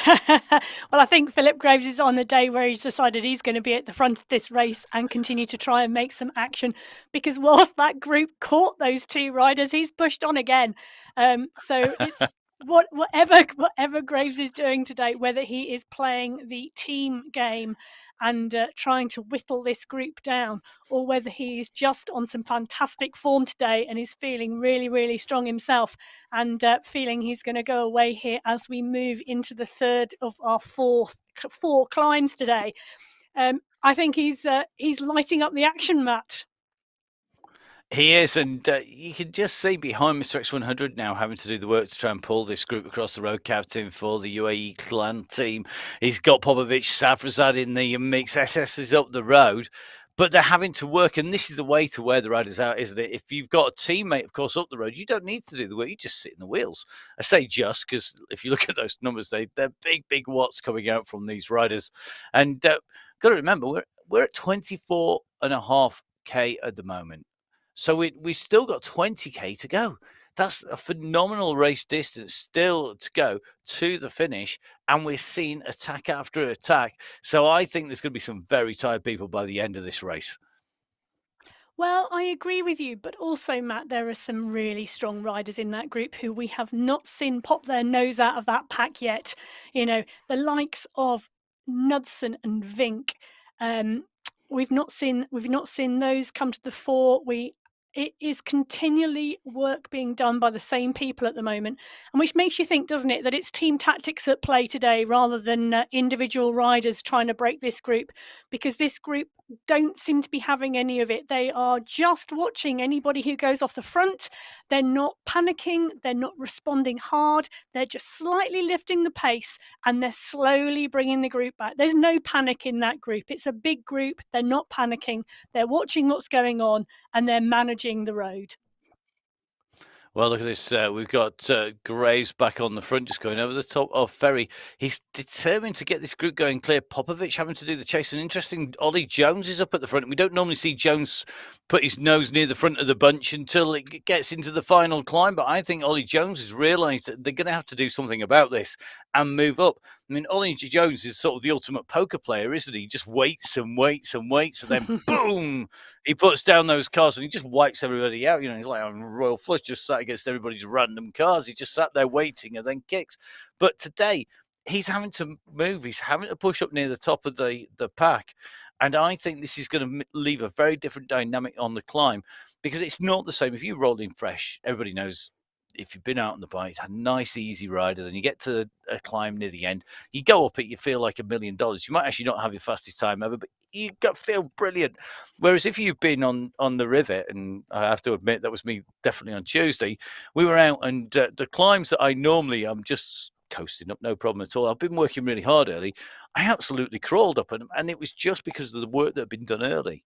Speaker 2: Well, I think Philip Graves is on a day where he's decided he's going to be at the front of this race and continue to try and make some action, because whilst that group caught those 2 riders, he's pushed on again. So it's whatever Graves is doing today, whether he is playing the team game and trying to whittle this group down, or whether he is just on some fantastic form today and is feeling really, really strong himself and feeling he's going to go away here as we move into the third of our 4 climbs today. I think he's lighting up the action, Matt.
Speaker 1: He is, and you can just see behind Mr. X100 now having to do the work to try and pull this group across the road. Captain for the UAE clan team. He's got Popovic, Safrazad in the mix. SS is up the road, but they're having to work, and this is the way to wear the riders out, isn't it? If you've got a teammate, of course, up the road, you don't need to do the work. You just sit in the wheels. I say just because if you look at those numbers, they're big watts coming out from these riders. And got to remember, we're at 24.5K at the moment. So we've still got 20K to go. That's a phenomenal race distance still to go to the finish, and we're seeing attack after attack. So I think there's going to be some very tired people by the end of this race.
Speaker 2: Well, I agree with you, but also, Matt, there are some really strong riders in that group who we have not seen pop their nose out of that pack yet. You know, the likes of Knudsen and Vink. We've not seen those come to the fore. It is continually work being done by the same people at the moment, and which makes you think, doesn't it, that it's team tactics at play today rather than individual riders trying to break this group, because this group don't seem to be having any of it. They are just watching anybody who goes off the front. They're not panicking. They're not responding hard. They're just slightly lifting the pace, and they're slowly bringing the group back. There's no panic in that group. It's a big group. They're not panicking. They're watching what's going on, and they're managing the road.
Speaker 1: Well, look at this. We've got Graves back on the front, just going over the top of Ferry. He's determined to get this group going clear. Popovic having to do the chase. And interesting, Ollie Jones is up at the front. We don't normally see Jones put his nose near the front of the bunch until it gets into the final climb. But I think Ollie Jones has realised that they're going to have to do something about this and move up. I mean, Ollie Jones is sort of the ultimate poker player, isn't he? He just waits and waits and waits, and then boom, he puts down those cards and he just wipes everybody out. He's like a royal flush, just sat against everybody's random cards. He just sat there waiting and then kicks. But today, he's having to move. He's having to push up near the top of the pack. And I think this is going to leave a very different dynamic on the climb, because it's not the same. If you roll in fresh, everybody knows, if you've been out on the bike, a nice, easy rider, then you get to a climb near the end, you go up it, you feel like $1 million. You might actually not have your fastest time ever, but you feel brilliant. Whereas if you've been on the rivet, and I have to admit that was me definitely on Tuesday, we were out, and the climbs that I normally am just coasting up, no problem at all. I've been working really hard early. I absolutely crawled up, and it was just because of the work that had been done early.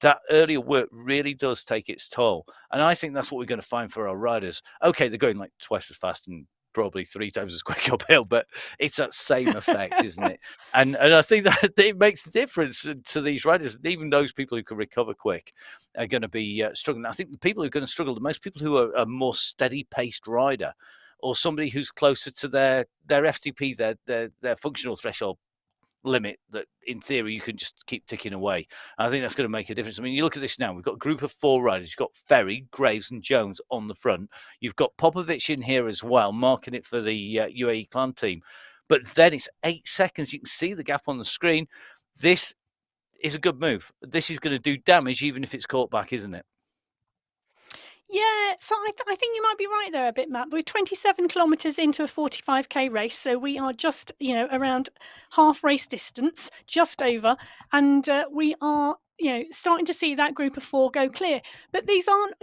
Speaker 1: That earlier work really does take its toll. And I think that's what we're going to find for our riders. Okay, they're going like twice as fast and probably 3 times as quick uphill, but it's that same effect, isn't it? And I think that it makes a difference to these riders. Even those people who can recover quick are going to be struggling. I think the people who are going to struggle the most, people who are a more steady-paced rider, or somebody who's closer to their FTP, their functional threshold limit, that in theory you can just keep ticking away. And I think that's going to make a difference. I mean, you look at this now, we've got a group of 4 riders. You've got Ferry, Graves and Jones on the front. You've got Popovic in here as well, marking it for the UAE clan team. But then it's 8 seconds. You can see the gap on the screen. This is a good move. This is going to do damage even if it's caught back, isn't it?
Speaker 2: Yeah, so I think you might be right there a bit, Matt. We're 27 kilometres into a 45k race, so we are just, around half race distance, just over, and we are, starting to see that group of 4 go clear. But these aren't,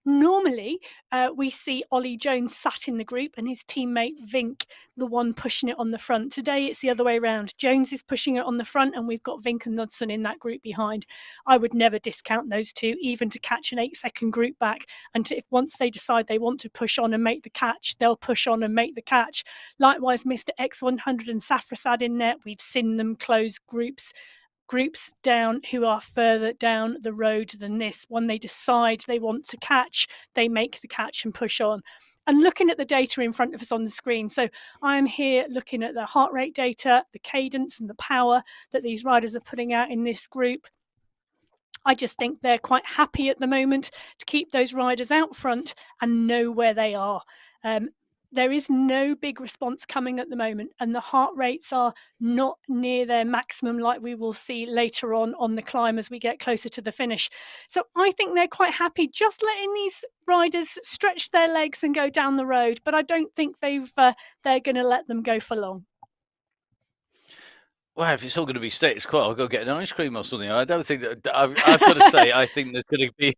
Speaker 2: normally we see Ollie Jones sat in the group and his teammate Vink, the one pushing it on the front. Today it's the other way around. Jones is pushing it on the front, and we've got Vink and Knudsen in that group behind. I would never discount those two, even to catch an 8-second group back. And if once they decide they want to push on and make the catch, they'll push on and make the catch. Likewise, Mr. X100 and Safrasad in there, we've seen them close groups down who are further down the road than this. When they decide they want to catch, they make the catch and push on. And looking at the data in front of us on the screen, so I'm here looking at the heart rate data, the cadence and the power that these riders are putting out in this group. I just think they're quite happy at the moment to keep those riders out front and know where they are. There is no big response coming at the moment, and the heart rates are not near their maximum like we will see later on the climb as we get closer to the finish. So I think they're quite happy just letting these riders stretch their legs and go down the road, but I don't think they're going to let them go for long.
Speaker 1: Well, if it's all going to be status quo, I'll go get an ice cream or something. I don't think that I've got to say. I think there's going to be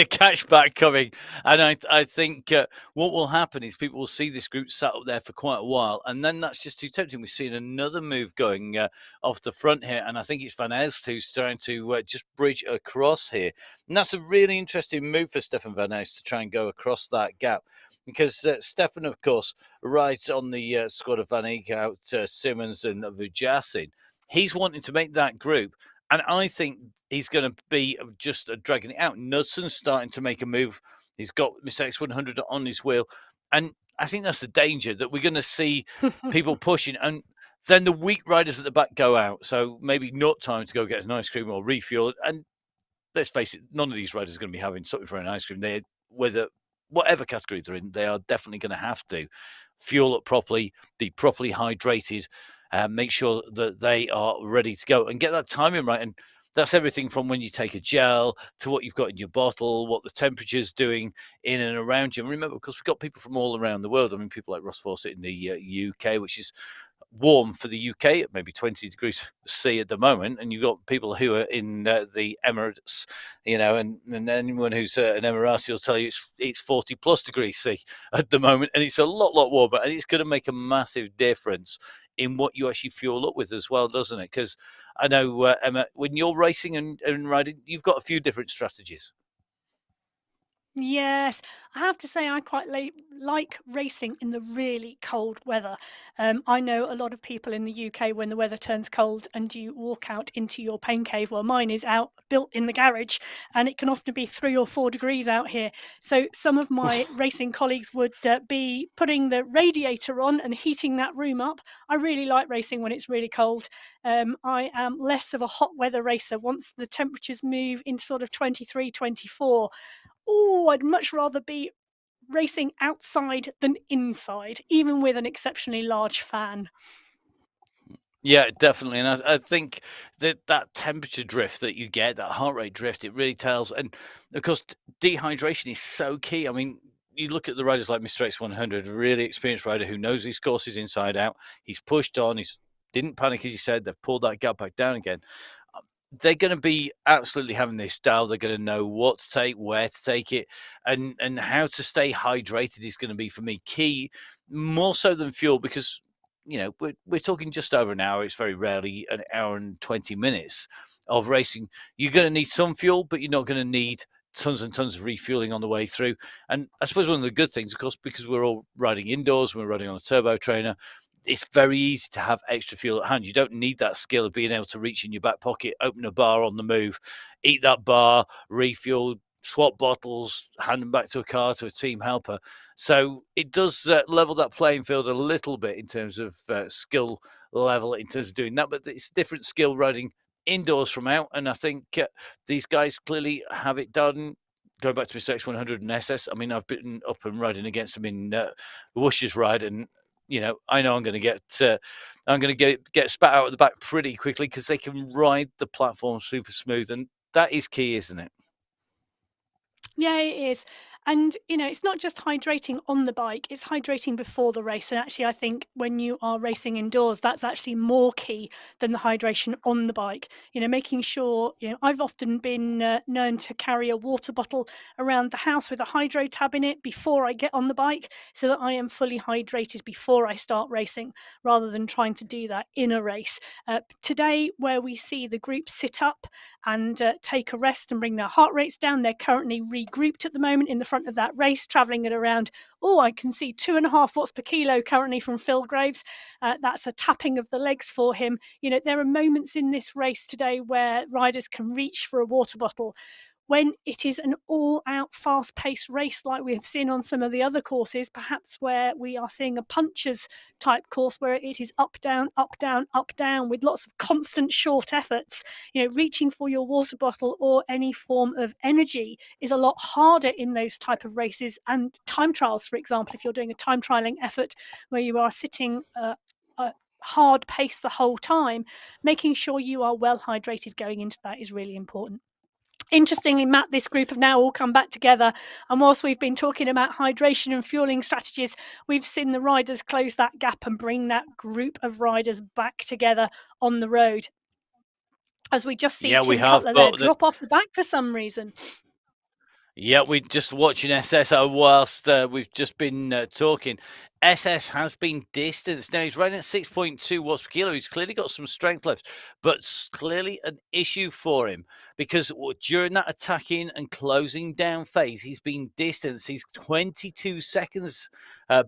Speaker 1: a catchback coming, and I think what will happen is people will see this group sat up there for quite a while, and then that's just too tempting. We're seeing another move going off the front here, and I think it's Van Elst who's trying to just bridge across here, and that's a really interesting move for Stefan Van Elst to try and go across that gap. Because Stefan, of course, rides on the squad of Van Eekhout, Simmons and Vujasin. He's wanting to make that group, and I think he's going to be just dragging it out. Knudsen's starting to make a move. He's got Mr. X100 on his wheel, and I think that's the danger, that we're going to see people pushing, and then the weak riders at the back go out. So maybe not time to go get an ice cream or refuel. And let's face it, none of these riders are going to be having something for an ice cream. Whatever category they're in, they are definitely going to have to fuel up properly, be properly hydrated, make sure that they are ready to go and get that timing right. And that's everything from when you take a gel to what you've got in your bottle, what the temperature's doing in and around you. And remember, because we've got people from all around the world. I mean, people like Ross Fawcett in the UK, which is warm for the UK at maybe 20 degrees C at the moment, and you've got people who are in the Emirates, and anyone who's an Emirati will tell you it's 40 plus degrees C at the moment, and it's a lot warmer, and it's going to make a massive difference in what you actually fuel up with as well, doesn't it? Because I know, Emma, when you're racing and riding, you've got a few different strategies.
Speaker 2: Yes, I have to say I quite like racing in the really cold weather. I know a lot of people in the UK when the weather turns cold and you walk out into your pain cave. Well, mine is out built in the garage, and it can often be 3 or 4 degrees out here. So some of my racing colleagues would be putting the radiator on and heating that room up. I really like racing when it's really cold. I am less of a hot weather racer. Once the temperatures move into sort of 23, 24. Oh, I'd much rather be racing outside than inside, even with an exceptionally large fan.
Speaker 1: Yeah, definitely. And I think that that temperature drift that you get, that heart rate drift, it really tells. And of course, dehydration is so key. I mean, you look at the riders like Mr. X100, a really experienced rider who knows these courses inside out. He's pushed on, he's didn't panic, as you said. They've pulled that gap back down again. They're going to be absolutely having this dial. They're going to know what to take, where to take it, and how to stay hydrated is going to be for me key, more so than fuel, because we're talking just over an hour. It's very rarely an hour and 20 minutes of racing. You're going to need some fuel, but you're not going to need tons and tons of refueling on the way through. And I suppose one of the good things, of course, because we're all riding indoors, we're riding on a turbo trainer, it's very easy to have extra fuel at hand. You don't need that skill of being able to reach in your back pocket, open a bar on the move, eat that bar, refuel, swap bottles, hand them back to a car, to a team helper. So it does level that playing field a little bit in terms of skill level, in terms of doing that. But it's different skill riding indoors from out. And I think these guys clearly have it done. Going back to Mr. X100 and SS, I mean, I've been up and riding against them in Whoosh's ride, and I know I'm going to get spat out of the back pretty quickly because they can ride the platform super smooth, and that is key, isn't it?
Speaker 2: Yeah, it is. And, it's not just hydrating on the bike, it's hydrating before the race. And actually, I think when you are racing indoors, that's actually more key than the hydration on the bike. Making sure, I've often been known to carry a water bottle around the house with a hydro tab in it before I get on the bike so that I am fully hydrated before I start racing rather than trying to do that in a race. Today, where we see the group sit up and take a rest and bring their heart rates down, they're currently regrouped at the moment in the front of that race, travelling at around, I can see 2.5 watts per kilo currently from Phil Graves. That's a tapping of the legs for him. There are moments in this race today where riders can reach for a water bottle. When it is an all-out fast-paced race like we have seen on some of the other courses, perhaps where we are seeing a punches type course where it is up, down, up, down, up, down with lots of constant short efforts, reaching for your water bottle or any form of energy is a lot harder in those type of races. And time trials, for example, if you're doing a time trialing effort where you are sitting a hard pace the whole time, making sure you are well hydrated going into that is really important. Interestingly, Matt, this group have now all come back together. And whilst we've been talking about hydration and fueling strategies, we've seen the riders close that gap and bring that group of riders back together on the road. As we just see
Speaker 1: Yeah, we
Speaker 2: Tim
Speaker 1: have.
Speaker 2: Cutler there
Speaker 1: But
Speaker 2: drop off the back for some reason.
Speaker 1: yeah, we're just watching SSO whilst we've just been talking. SS has been distanced. Now he's riding at 6.2 watts per kilo. He's clearly got some strength left, but it's clearly an issue for him because during that attacking and closing down phase, he's been distanced. He's 22 seconds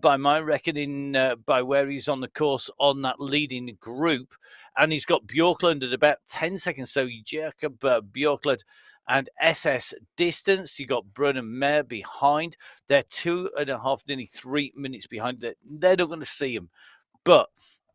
Speaker 1: by my reckoning, by where he's on the course on that leading group. And he's got Bjorklund at about 10 seconds. So Jakob Bjorklund and SS distance. You got Brun and Mayer behind. They're 2.5, nearly 3 minutes behind. They're not going to see him. But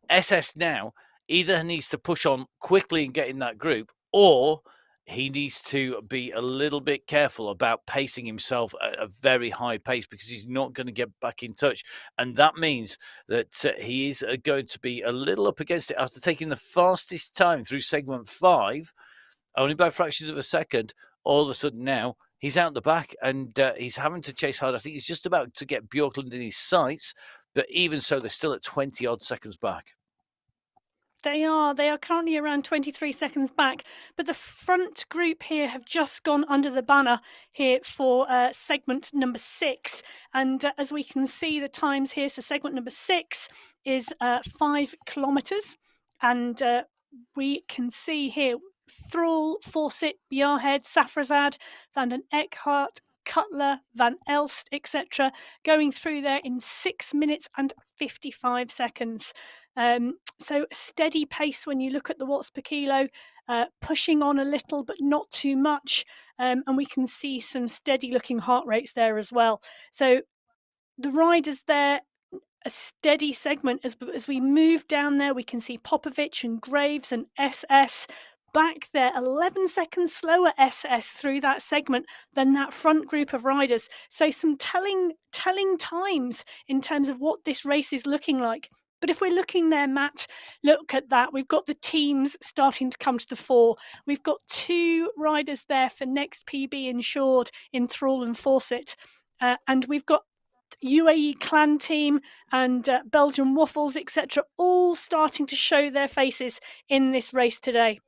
Speaker 1: SS now either needs to push on quickly and get in that group, or he needs to be a little bit careful about pacing himself at a very high pace because he's not going to get back in touch. And that means that he is going to be a little up against it after taking the fastest time through segment 5, only by fractions of a second. All of a sudden now he's out the back and he's having to chase hard. I think he's just about to get Bjorklund in his sights, but even so, they're still at 20 odd seconds back.
Speaker 2: They are currently around 23 seconds back, but the front group here have just gone under the banner here for segment number 6. And as we can see the times here, so segment number 6 is 5 kilometres. And we can see here Thrall, Fawcett, Yarhead, Safrazad, Van den Eckhart, Cutler, Van Elst, etc., going through there in 6 minutes and 55 seconds. So steady pace when you look at the watts per kilo, pushing on a little but not too much, and we can see some steady looking heart rates there as well. So the riders there, a steady segment. As we move down there, we can see Popovic and Graves and SS back there, 11 seconds slower SS through that segment than that front group of riders. So some telling times in terms of what this race is looking like. But if we're looking there, Matt, look at that. We've got the teams starting to come to the fore. We've got 2 riders there for next PB insured in Thrall and Fawcett. And we've got UAE Clan Team and Belgian Waffles, etc., all starting to show their faces in this race today.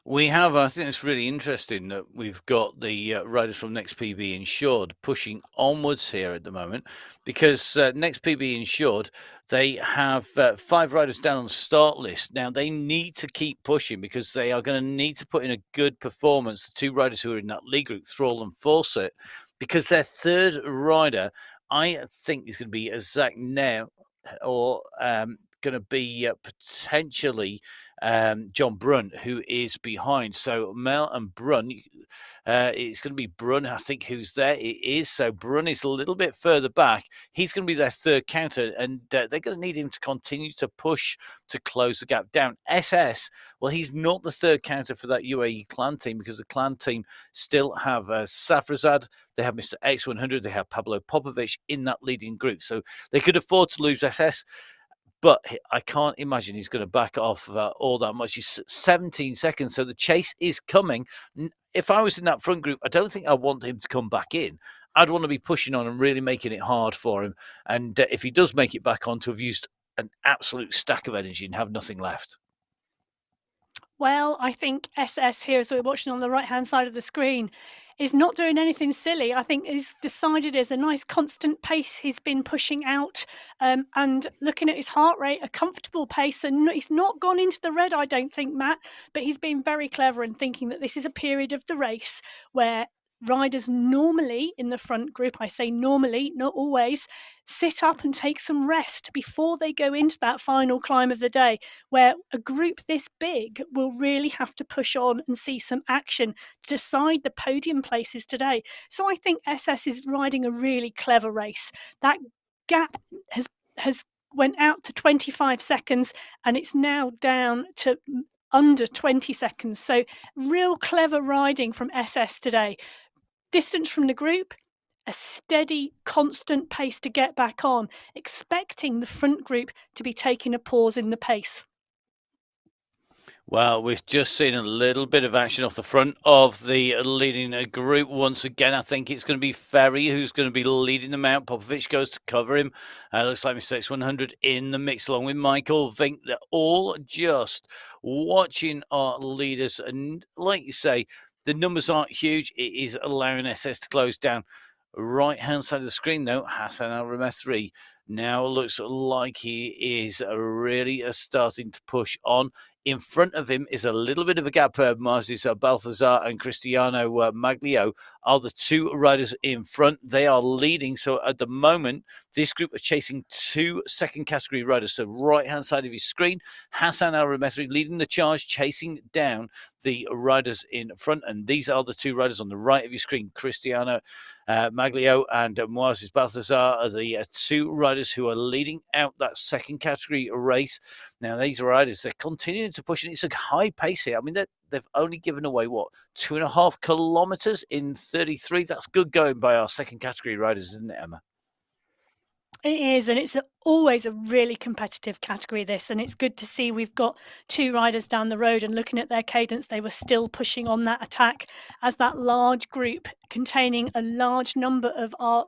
Speaker 1: We have, I think it's really interesting that we've got the riders from Next PB Insured pushing onwards here at the moment, because Next PB Insured, they have 5 riders down on the start list. Now, they need to keep pushing because they are going to need to put in a good performance, the 2 riders who are in that lead group, Thrall and Fawcett, because their third rider, I think, is going to be a Zach Nair, or going to be potentially John Brun, who is behind. So Mel and Brun, it's going to be Brun, I think, who's there. It is. So Brun is a little bit further back. He's going to be their third counter, and they're going to need him to continue to push to close the gap down. SS, well, he's not the third counter for that UAE Clan Team, because the Clan Team still have Safrazad, they have Mr. X100, they have Pablo Popovic in that leading group. So they could afford to lose SS. But I can't imagine he's going to back off all that much. He's 17 seconds, so the chase is coming. If I was in that front group, I don't think I want him to come back in. I'd want to be pushing on and really making it hard for him. And if he does make it back on, to have used an absolute stack of energy and have nothing left.
Speaker 2: Well, I think SS here, as we're watching on the right-hand side of the screen, is not doing anything silly. I think he's decided as a nice constant pace he's been pushing out, and looking at his heart rate, a comfortable pace, and he's not gone into the red, I don't think, Matt, but he's been very clever in thinking that this is a period of the race where riders normally in the front group, I say normally, not always, sit up and take some rest before they go into that final climb of the day, where a group this big will really have to push on and see some action to decide the podium places today. So I think SS is riding a really clever race. That gap has went out to 25 seconds, and it's now down to under 20 seconds. So real clever riding from SS today. Distance from the group, a steady, constant pace to get back on, expecting the front group to be taking a pause in the pace.
Speaker 1: Well, we've just seen a little bit of action off the front of the leading group. Once again, I think it's going to be Ferry who's going to be leading them out. Popovic goes to cover him. Looks like Mr. X100 in the mix along with Michael Vink. They're all just watching our leaders. And like you say, the numbers aren't huge. It is allowing SS to close down. Right-hand side of the screen, though, Hassan Al-Ramethri now looks like he is really starting to push on. In front of him is a little bit of a gap. Marzis Balthazar and Cristiano Maglio are the 2 riders in front. They are leading. So at the moment, this group are chasing 2 second category riders. So right-hand side of your screen, Hassan Al-Ramethri leading the charge, chasing down the riders in front. And these are the 2 riders on the right of your screen. Cristiano Maglio and Moises Balthazar are the 2 riders who are leading out that second category race. Now, these riders, they're continuing to push, and it's a high pace here. I mean, they've only given away, 2.5 kilometers in 33? That's good going by our second category riders, isn't it, Emma?
Speaker 2: It is, and it's always a really competitive category, this, and it's good to see we've got 2 riders down the road, and looking at their cadence, they were still pushing on that attack as that large group containing a large number of our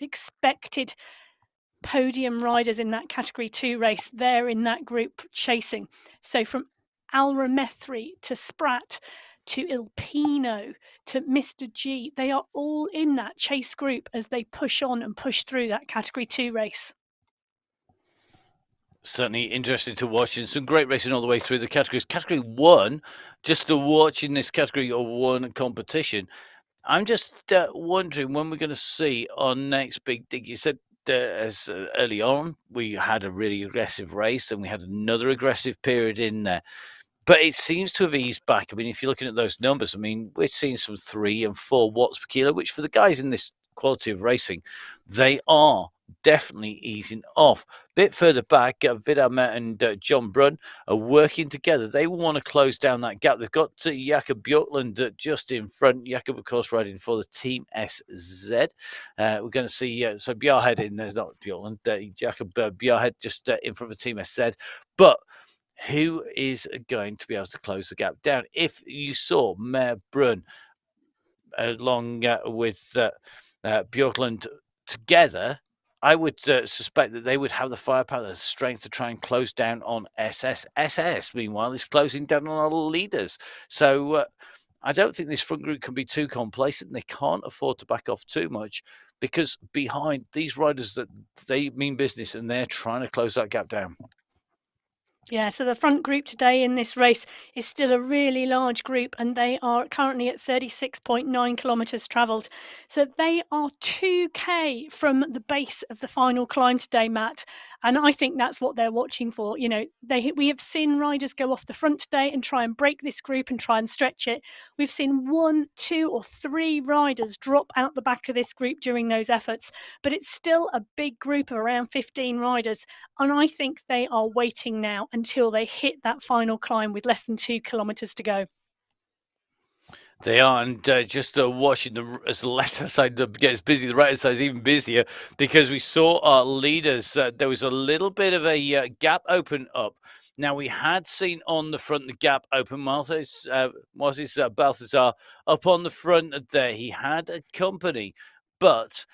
Speaker 2: expected podium riders in that category 2 race, they're in that group chasing. So from Al-Ramethri to Spratt to Ilpino to Mr. G, they are all in that chase group as they push on and push through that category 2 race.
Speaker 1: Certainly interesting to watch, and some great racing all the way through the categories. Category 1, just to watch in this category 1 competition, I'm just wondering when we're going to see our next big dig. You said as early on we had a really aggressive race, and we had another aggressive period in there. But it seems to have eased back. I mean, if you're looking at those numbers, I mean, we're seeing some 3 and 4 watts per kilo, which for the guys in this quality of racing, they are definitely easing off. Bit further back, Vidal Met and John Brunn are working together. They want to close down that gap. They've got Jakob Björklund just in front. Jakob, of course, riding for the Team SZ. We're going to see, so Bjarhed in there's not Björklund, Jakob Bjarhed just in front of the Team SZ. But who is going to be able to close the gap down? If you saw Mayor Brunn along with Björklund together, I would suspect that they would have the firepower, the strength to try and close down on SS. SS, meanwhile, is closing down on our leaders. So I don't think this front group can be too complacent. They can't afford to back off too much, because behind these riders, that they mean business, and they're trying to close that gap down.
Speaker 2: Yeah, so the front group today in this race is still a really large group, and they are currently at 36.9 kilometres travelled. So they are 2K from the base of the final climb today, Matt. And I think that's what they're watching for. You know, we have seen riders go off the front today and try and break this group and try and stretch it. We've seen 1, 2 or 3 riders drop out the back of this group during those efforts, but it's still a big group of around 15 riders. And I think they are waiting now until they hit that final climb with less than 2 kilometres to go.
Speaker 1: They are, and just watching as the left-hand side gets busy, the right-hand side is even busier, because we saw our leaders. There was a little bit of a gap open up. Now, we had seen on the front the gap open. Moses Balthazar up on the front there. He had a company, but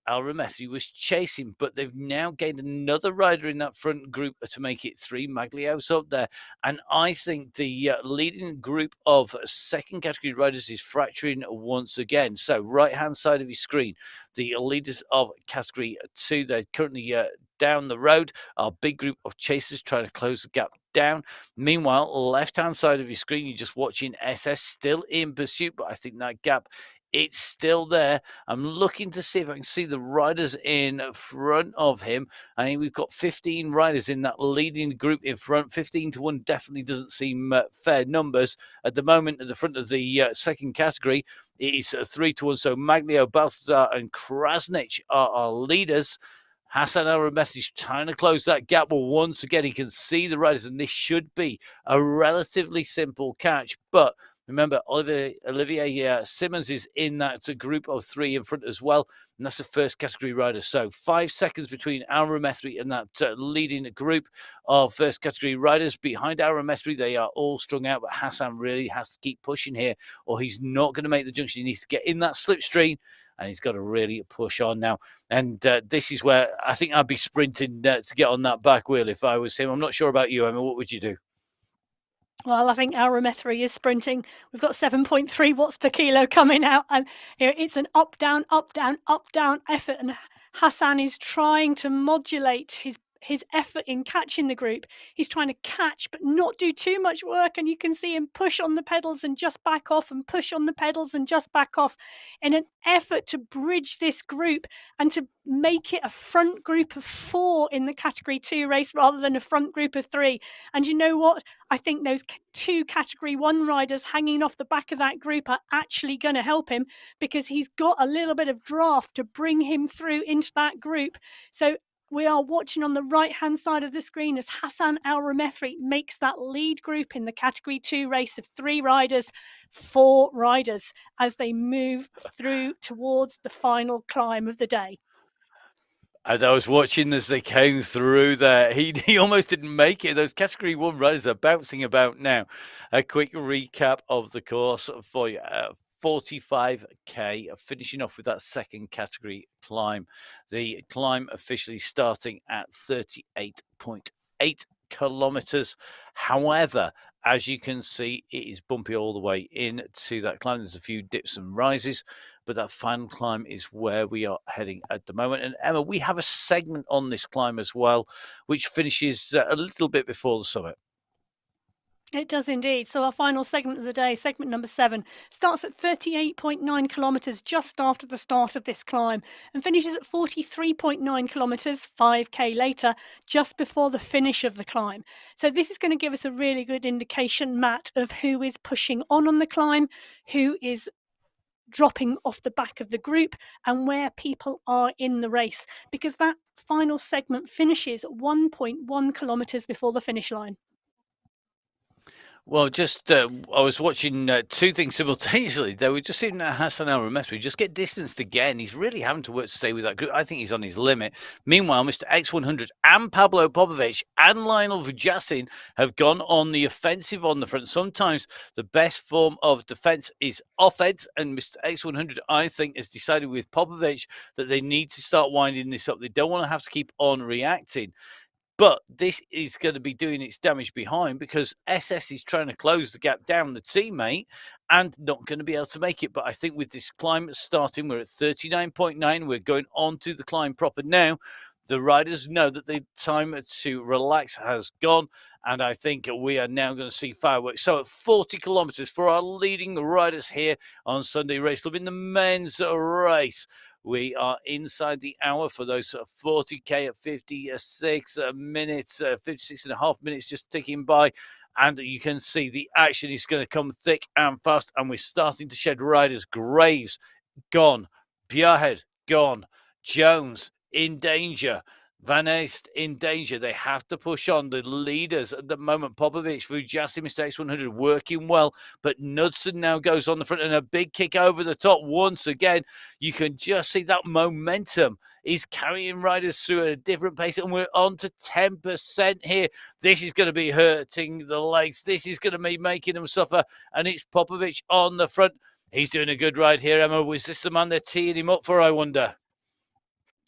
Speaker 1: Al-Ramessi was chasing, but they've now gained another rider in that front group to make it 3. Maglia's up there. And I think the leading group of second category riders is fracturing once again. So right-hand side of your screen, the leaders of category 2, they're currently down the road. Our big group of chasers trying to close the gap down. Meanwhile, left-hand side of your screen, you're just watching SS still in pursuit, but I think that gap, it's still there. I'm looking to see if I can see the riders in front of him. I mean, we've got 15 riders in that leading group in front. 15 to 1 definitely doesn't seem fair numbers. At the moment, at the front of the second category, it is 3 to 1. So Maglio, Balthazar, and Krasnich are our leaders. Hassan Al-Ramessi is trying to close that gap. Well, once again, he can see the riders, and this should be a relatively simple catch. But remember, Olivier Simmons is in that group of 3 in front as well, and that's the first category rider. So 5 seconds between Al-Ramessi and that leading group of first category riders. Behind Al-Ramessi, they are all strung out, but Hassan really has to keep pushing here, or he's not going to make the junction. He needs to get in that slipstream, and he's got to really push on now. And this is where I think I'd be sprinting to get on that back wheel if I was him. I'm not sure about you, Emma. What would you do?
Speaker 2: Well, I think Al-Ramessi is sprinting. We've got 7.3 watts per kilo coming out, and it's an up, down, up, down, up, down effort. And Hassan is trying to modulate his effort in catching the group. He's trying to catch, but not do too much work. And you can see him push on the pedals and just back off, and push on the pedals and just back off, in an effort to bridge this group and to make it a front group of 4 in the category 2 race rather than a front group of 3. And you know what? I think those 2 category 1 riders hanging off the back of that group are actually going to help him, because he's got a little bit of draft to bring him through into that group. So we are watching on the right-hand side of the screen as Hassan Al-Ramessi makes that lead group in the Category 2 race of 3 riders, 4 riders, as they move through towards the final climb of the day.
Speaker 1: And I was watching as they came through there. He almost didn't make it. Those Category 1 riders are bouncing about now. A quick recap of the course for you. 45k, finishing off with that second category climb. The climb officially starting at 38.8 kilometers. However, as you can see, it is bumpy all the way into that climb. There's a few dips and rises, but that final climb is where we are heading at the moment. And Emma, we have a segment on this climb as well, which finishes a little bit before the summit.
Speaker 2: It does indeed. So our final segment of the day, segment number 7, starts at 38.9 kilometres just after the start of this climb and finishes at 43.9 kilometres 5k later, just before the finish of the climb. So this is going to give us a really good indication, Matt, of who is pushing on the climb, who is dropping off the back of the group, and where people are in the race, because that final segment finishes 1.1 kilometres before the finish line.
Speaker 1: Well, just I was watching two things simultaneously. They were just seeing Hassan Al Ramesh just get distanced again. He's really having to work to stay with that group. I think he's on his limit. Meanwhile, Mr. X100 and Pablo Popovic and Lionel Vujassin have gone on the offensive on the front. Sometimes the best form of defense is offense, and Mr. X100, I think, has decided with Popovic that they need to start winding this up. They don't want to have to keep on reacting. But this is going to be doing its damage behind, because SS is trying to close the gap down the teammate and not going to be able to make it. But I think with this climb starting, we're at 39.9. We're going on to the climb proper now. The riders know that the time to relax has gone, and I think we are now going to see fireworks. So at 40 kilometres for our leading riders here on Sunday Race Club in the men's race. We are inside the hour for those 40k at 56 minutes, 56 and a half minutes just ticking by. And you can see the action is going to come thick and fast. And we're starting to shed riders. Graves, gone. Bjerhead, gone. Jones, in danger. Van Aest in danger. They have to push on. The leaders at the moment, Popovic, Vujassin, Mr. X100, working well. But Knudsen now goes on the front, and a big kick over the top once again. You can just see that momentum is carrying riders through at a different pace, and we're on to 10% here. This is going to be hurting the legs. This is going to be making them suffer, and it's Popovic on the front. He's doing a good ride here, Emma. Was this the man they're teeing him up for, I wonder?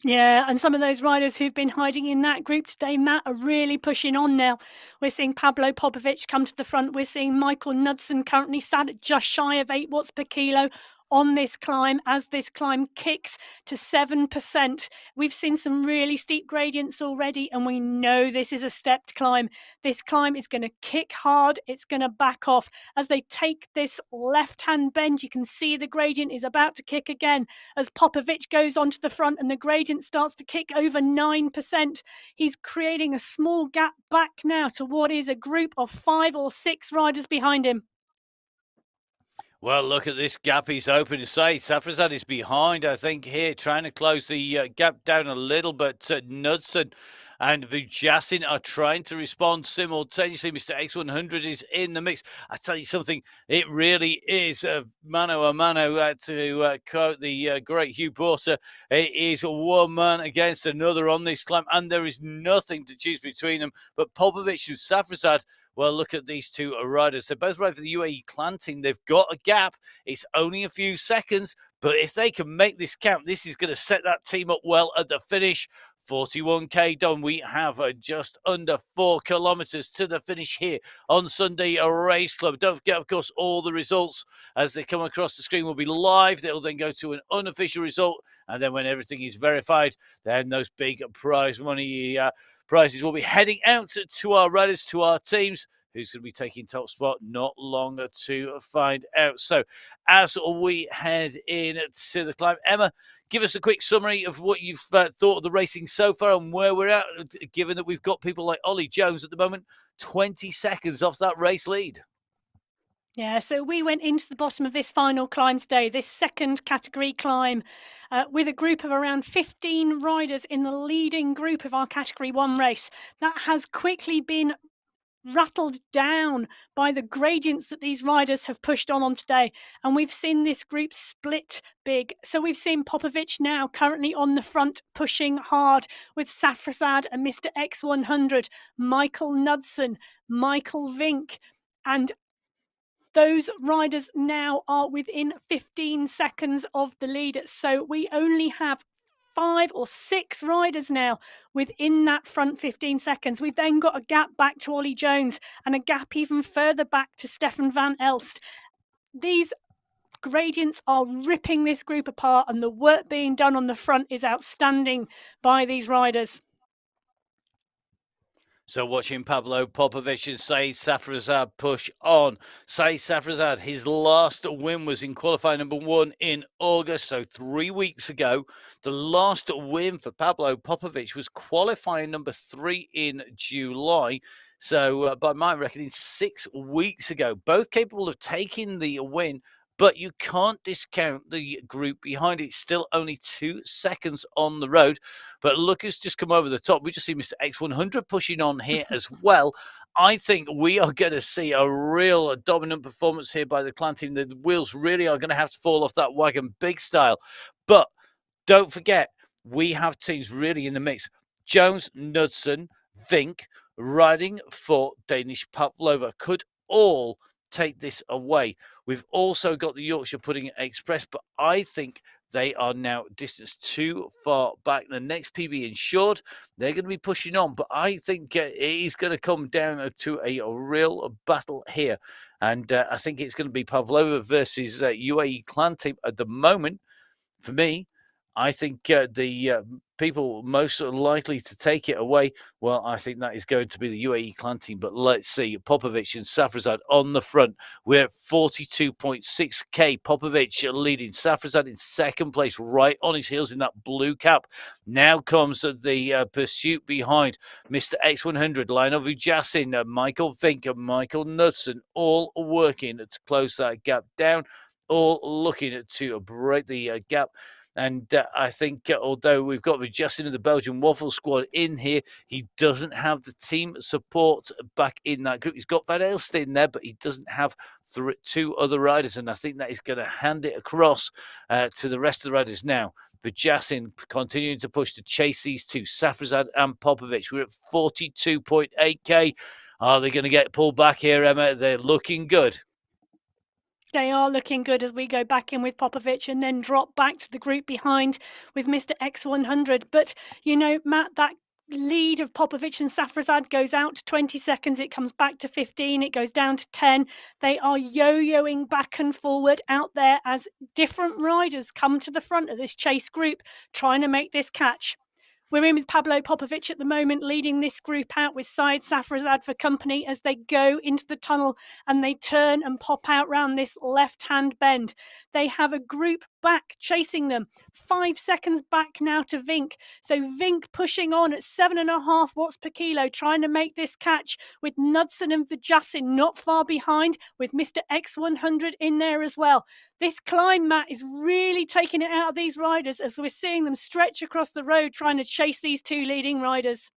Speaker 2: Yeah, and some of those riders who've been hiding in that group today, Matt, are really pushing on now. We're seeing Pablo Popovic come to the front. We're seeing Michael Knudsen currently sat at just shy of 8 watts per kilo on this climb as this climb kicks to 7%. We've seen some really steep gradients already, and we know this is a stepped climb. This climb is going to kick hard. It's going to back off. As they take this left-hand bend, you can see the gradient is about to kick again as Popovic goes onto the front and the gradient starts to kick over 9%. He's creating a small gap back now to what is a group of 5 or 6 riders behind him.
Speaker 1: Well, look at this gap he's open to say. Safrazad is behind, I think, here, trying to close the gap down a little, but Knudsen and Vujassin are trying to respond simultaneously. Mr. X100 is in the mix. I tell you something, it really is mano a mano, to quote the great Hugh Porter. It is one man against another on this climb, and there is nothing to choose between them. But Popovic and Safrazad, well, look at these two riders. They both ride for the UAE clan team. They've got a gap. It's only a few seconds, but if they can make this count, this is going to set that team up well at the finish. 41k done. We have just under 4 kilometres to the finish here on Sunday Race Club. Don't forget, of course, all the results as they come across the screen will be live. They'll then go to an unofficial result, and then when everything is verified, then those big prize money prizes will be heading out to our riders, to our teams. Who's going to be taking top spot? Not long to find out. So as we head in to the climb, Emma, give us a quick summary of what you've thought of the racing so far and where we're at, given that we've got people like Ollie Jones at the moment, 20 seconds off that race lead.
Speaker 2: Yeah, so we went into the bottom of this final climb today, this second category climb, with a group of around 15 riders in the leading group of our Category 1 race. That has quickly been rattled down by the gradients that these riders have pushed on today, and we've seen this group split big. So we've seen Popovic now currently on the front pushing hard with Safrazad and Mr. X100, Michael Knudsen, Michael Vink, and those riders now are within 15 seconds of the lead. So we only have 5 or 6 riders now within that front 15 seconds. We've then got a gap back to Ollie Jones and a gap even further back to Stefan van Elst. These gradients are ripping this group apart, and the work being done on the front is outstanding by these riders.
Speaker 1: So watching Pablo Popovich and Saeed Safrazad push on. Saeed Safrazad, his last win was in qualifying number 1 in August, so 3 weeks ago. The last win for Pablo Popovich was qualifying number 3 in July. So by my reckoning, 6 weeks ago. Both capable of taking the win, but you can't discount the group behind it. It's still only 2 seconds on the road. But look who's just come over the top. We just see Mr. X100 pushing on here as well. I think we are going to see a real dominant performance here by the clan team. The wheels really are going to have to fall off that wagon big style. But don't forget, we have teams really in the mix. Jones, Knudsen, Vink, riding for Danish Pavlova could all take this away. We've also got the Yorkshire Pudding Express, but I think they are now distanced too far back. The next PB insured, they're going to be pushing on, but I think it is going to come down to a real battle here. And I think it's going to be Pavlova versus UAE clan team at the moment. For me, I think the people most likely to take it away, well, I think that is going to be the UAE clan team. But let's see, Popovich and Safrazad on the front. We're at 42.6k. Popovich leading, Safrazad in second place, right on his heels in that blue cap. Now comes the pursuit behind Mr. X100, Lionel Vujasin, Michael Vink, and Michael Knudsen, all working to close that gap down, all looking to break the gap. And I think although we've got Justin of the Belgian Waffle Squad in here, he doesn't have the team support back in that group. He's got Van Elst in there, but he doesn't have 2 other riders. And I think that is going to hand it across to the rest of the riders now. Vajasin continuing to push to chase these two, Safrazad and Popovich. We're at 42.8k. Are they going to get pulled back here, Emma? They're looking good.
Speaker 2: They are looking good as we go back in with Popovich and then drop back to the group behind with Mr. X100. But, you know, Matt, that lead of Popovich and Safrazad goes out to 20 seconds. It comes back to 15. It goes down to 10. They are yo-yoing back and forward out there as different riders come to the front of this chase group trying to make this catch. We're in with Pablo Popovich at the moment, leading this group out with Saeed Safrazad for company as they go into the tunnel and they turn and pop out round this left-hand bend. They have a group back chasing them. 5 seconds back now to Vink. So Vink pushing on at 7.5 watts per kilo, trying to make this catch with Knudsen and Vajasin not far behind, with Mr. X100 in there as well. This climb, Matt, is really taking it out of these riders as we're seeing them stretch across the road trying to chase these 2 leading riders.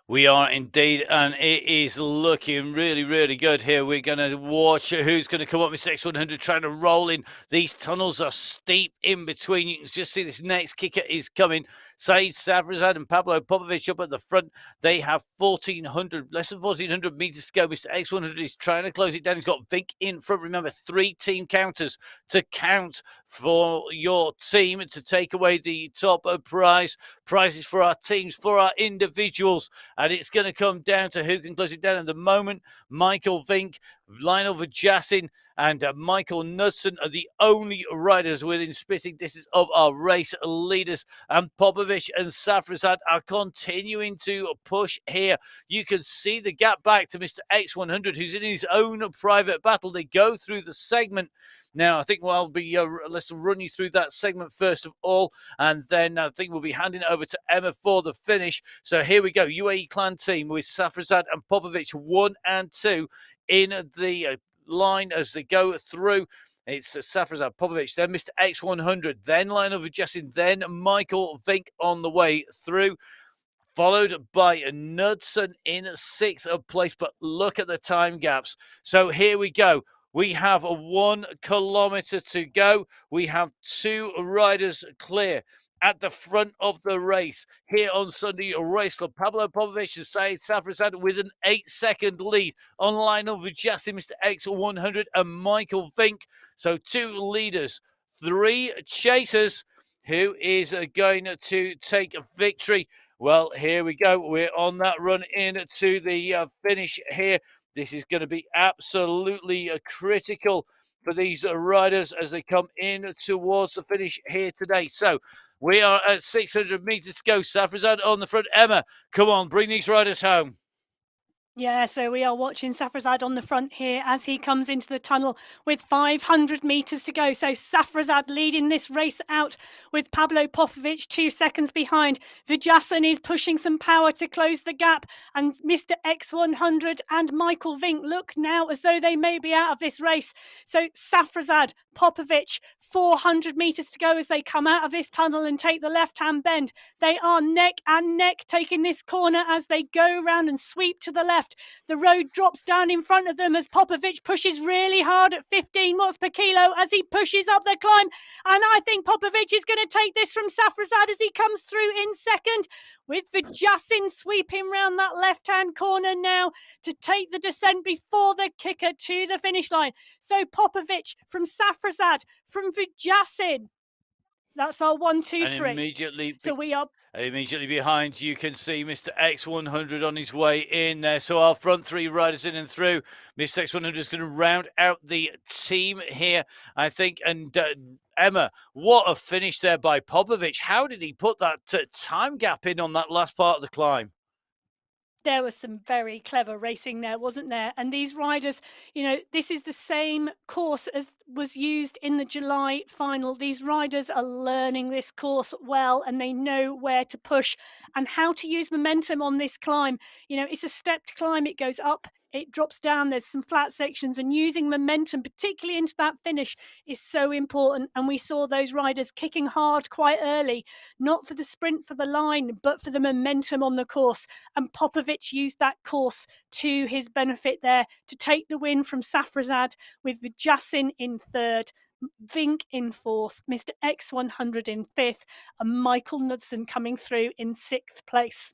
Speaker 1: We are indeed, and it is looking really, really good here. We're going to watch who's going to come up with X100 trying to roll in. These tunnels are steep in between. You can just see this next kicker is coming. Saeed Safrazad and Pablo Popovich up at the front. They have 1,400, less than 1,400 meters to go. Mr. X100 is trying to close it down. He's got Vink in front. Remember, 3 team counters to count for your team to take away the top prize. Prizes for our teams, for our individuals. And it's going to come down to who can close it down at the moment. Michael Vink, Lionel Vajasin, and Michael Knudsen are the only riders within spitting distance of our race leaders. And Popovich and Safrazad are continuing to push here. You can see the gap back to Mr. X100, who's in his own private battle. They go through the segment. Now, I think I'll be, let's run you through that segment first of all, and then I think we'll be handing it over to Emma for the finish. So here we go, UAE clan team with Safrazad and Popovich 1 and 2 in the line as they go through. It's Safrazad, Popovich, then Mr. X100, then Lionel Vajasin, then Michael Vink on the way through, followed by Knudsen in 6th place. But look at the time gaps. So here we go. We have 1 kilometer to go. We have 2 riders clear at the front of the race here on Sunday Race Club. Pablo Popovich and Saeed Safrazad with an 8-second lead on Lionel Vajasin, Mr. X100, and Michael Vink. So 2 leaders, 3 chasers. Who is going to take a victory? Well, here we go. We're on that run into the finish here. This is going to be absolutely critical for these riders as they come in towards the finish here today. So we are at 600 meters to go. Safrazad on the front. Emma, come on, bring these riders home.
Speaker 2: Yeah, so we are watching Safrazad on the front here as he comes into the tunnel with 500 metres to go. So Safrazad leading this race out with Pablo Popovic 2 seconds behind. Vijasan is pushing some power to close the gap. And Mr. X100 and Michael Vink look now as though they may be out of this race. So Safrazad, Popovic, 400 metres to go as they come out of this tunnel and take the left-hand bend. They are neck and neck taking this corner as they go round and sweep to the left. The road drops down in front of them as Popovic pushes really hard at 15 watts per kilo as he pushes up the climb. And I think Popovic is going to take this from Safrazad as he comes through in second, with Vijasin sweeping round that left-hand corner now to take the descent before the kicker to the finish line. So Popovic from Safrazad, from Vijasin. That's our 1, 2, 3. So we are
Speaker 1: immediately behind. You can see Mr. X100 on his way in there. So our front three riders in and through. Mr. X100 is going to round out the team here, I think. And Emma, what a finish there by Popovic. How did he put that time gap in on that last part of the climb?
Speaker 2: There was some very clever racing there, wasn't there? And these riders, you know, this is the same course as was used in the July final. These riders are learning this course well, and they know where to push and how to use momentum on this climb. You know, it's a stepped climb. It goes up, it drops down, there's some flat sections, and using momentum, particularly into that finish, is so important. And we saw those riders kicking hard quite early, not for the sprint for the line, but for the momentum on the course. And Popovic used that course to his benefit there to take the win from Safrazad, with Vijasin in third, Vink in fourth, Mr. X100 in fifth, and Michael Knudsen coming through in sixth place.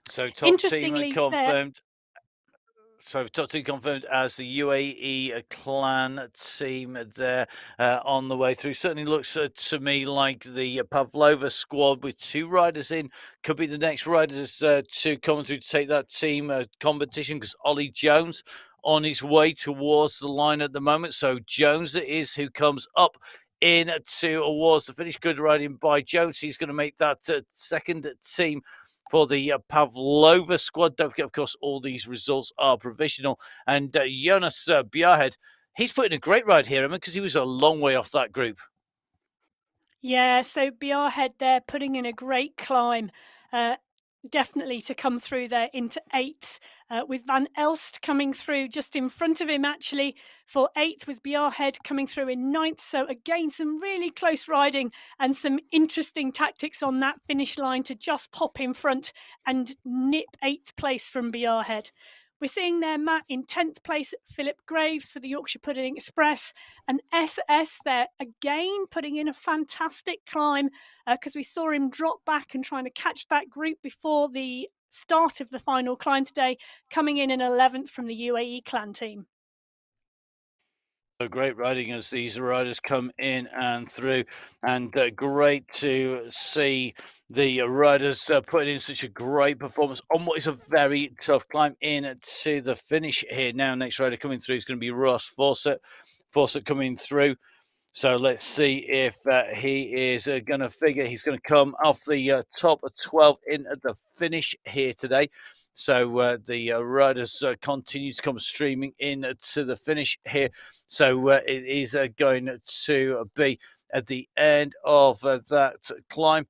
Speaker 1: So top team confirmed. So top team confirmed as the UAE clan team there on the way through. Certainly looks to me like the Pavlova squad with 2 riders in could be the next riders to come through to take that team competition, because Ollie Jones on his way towards the line at the moment. So Jones it is who comes up in towards the finish. Good riding by Jones. He's going to make that second team for the Pavlova squad. Don't forget, of course, all these results are provisional. And Jonas Bjarhed, he's putting a great ride here, because he was a long way off that group.
Speaker 2: Yeah, so Bjarhed there putting in a great climb. Definitely to come through there into 8th, with Van Elst coming through just in front of him actually for 8th, with Bjarhed coming through in 9th. So again, some really close riding and some interesting tactics on that finish line to just pop in front and nip 8th place from Bjarhed. We're seeing there Matt in 10th place, Philip Graves for the Yorkshire Pudding Express, and SS there again putting in a fantastic climb, because we saw him drop back and trying to catch that group before the start of the final climb today, coming in 11th from the UAE clan team.
Speaker 1: So great riding as these riders come in and through, and great to see the riders putting in such a great performance on what is a very tough climb in to the finish here. Now, next rider coming through is going to be Ross Fawcett. Fawcett coming through. So let's see if he is going to figure. He's going to come off the top of 12 in at the finish here today. So the riders continue to come streaming in to the finish here. So it is going to be at the end of that climb.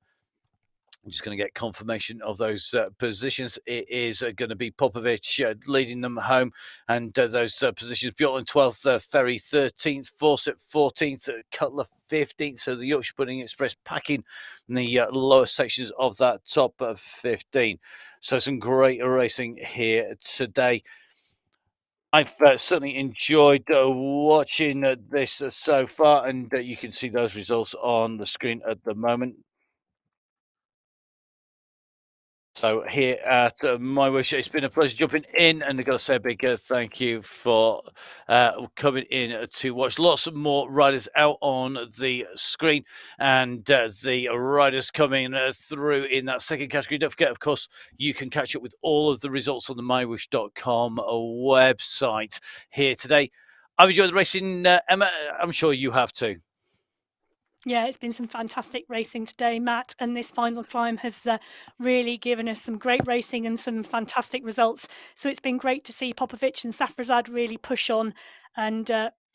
Speaker 1: I'm just going to get confirmation of those positions. It is going to be Popovic leading them home, and those positions: Bjorn 12th, Ferry 13th, Fawcett 14th, Cutler 15th. So the Yorkshire Pudding Express packing in the lower sections of that top 15. So some great racing here today. I've certainly enjoyed watching this so far, and you can see those results on the screen at the moment. So here at MyWhoosh, it's been a pleasure jumping in, and I've got to say a big thank you for coming in to watch. Lots more riders out on the screen, and the riders coming through in that second category. Don't forget, of course, you can catch up with all of the results on the MyWhoosh.com website here today. I've enjoyed the racing, Emma. I'm sure you have too.
Speaker 2: Yeah, it's been some fantastic racing today, Matt, and this final climb has really given us some great racing and some fantastic results. So it's been great to see Popovic and Safrazad really push on and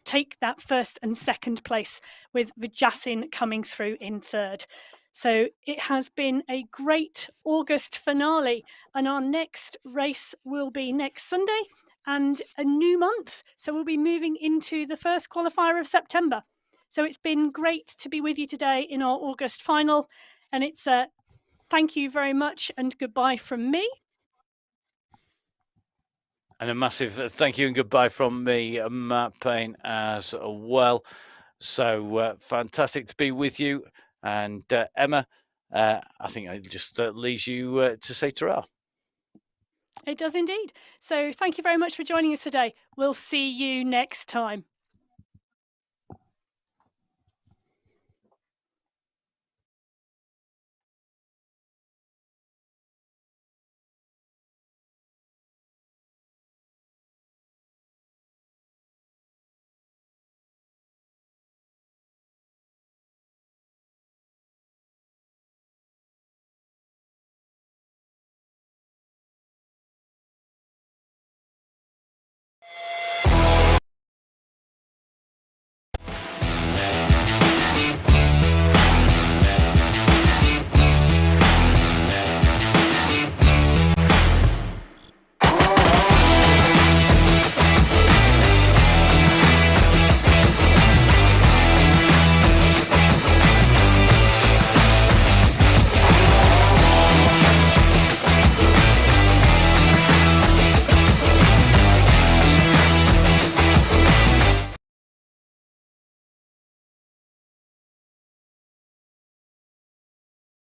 Speaker 2: take that first and second place, with Vijacin coming through in third. So it has been a great August finale, and our next race will be next Sunday and a new month. So we'll be moving into the first qualifier of September. So it's been great to be with you today in our August final, and it's thank you very much and goodbye from me.
Speaker 1: And a massive thank you and goodbye from me, Matt Payne, as well. So fantastic to be with you. And Emma, I think it just leaves you to say ta-ra.
Speaker 2: It does indeed. So thank you very much for joining us today. We'll see you next time.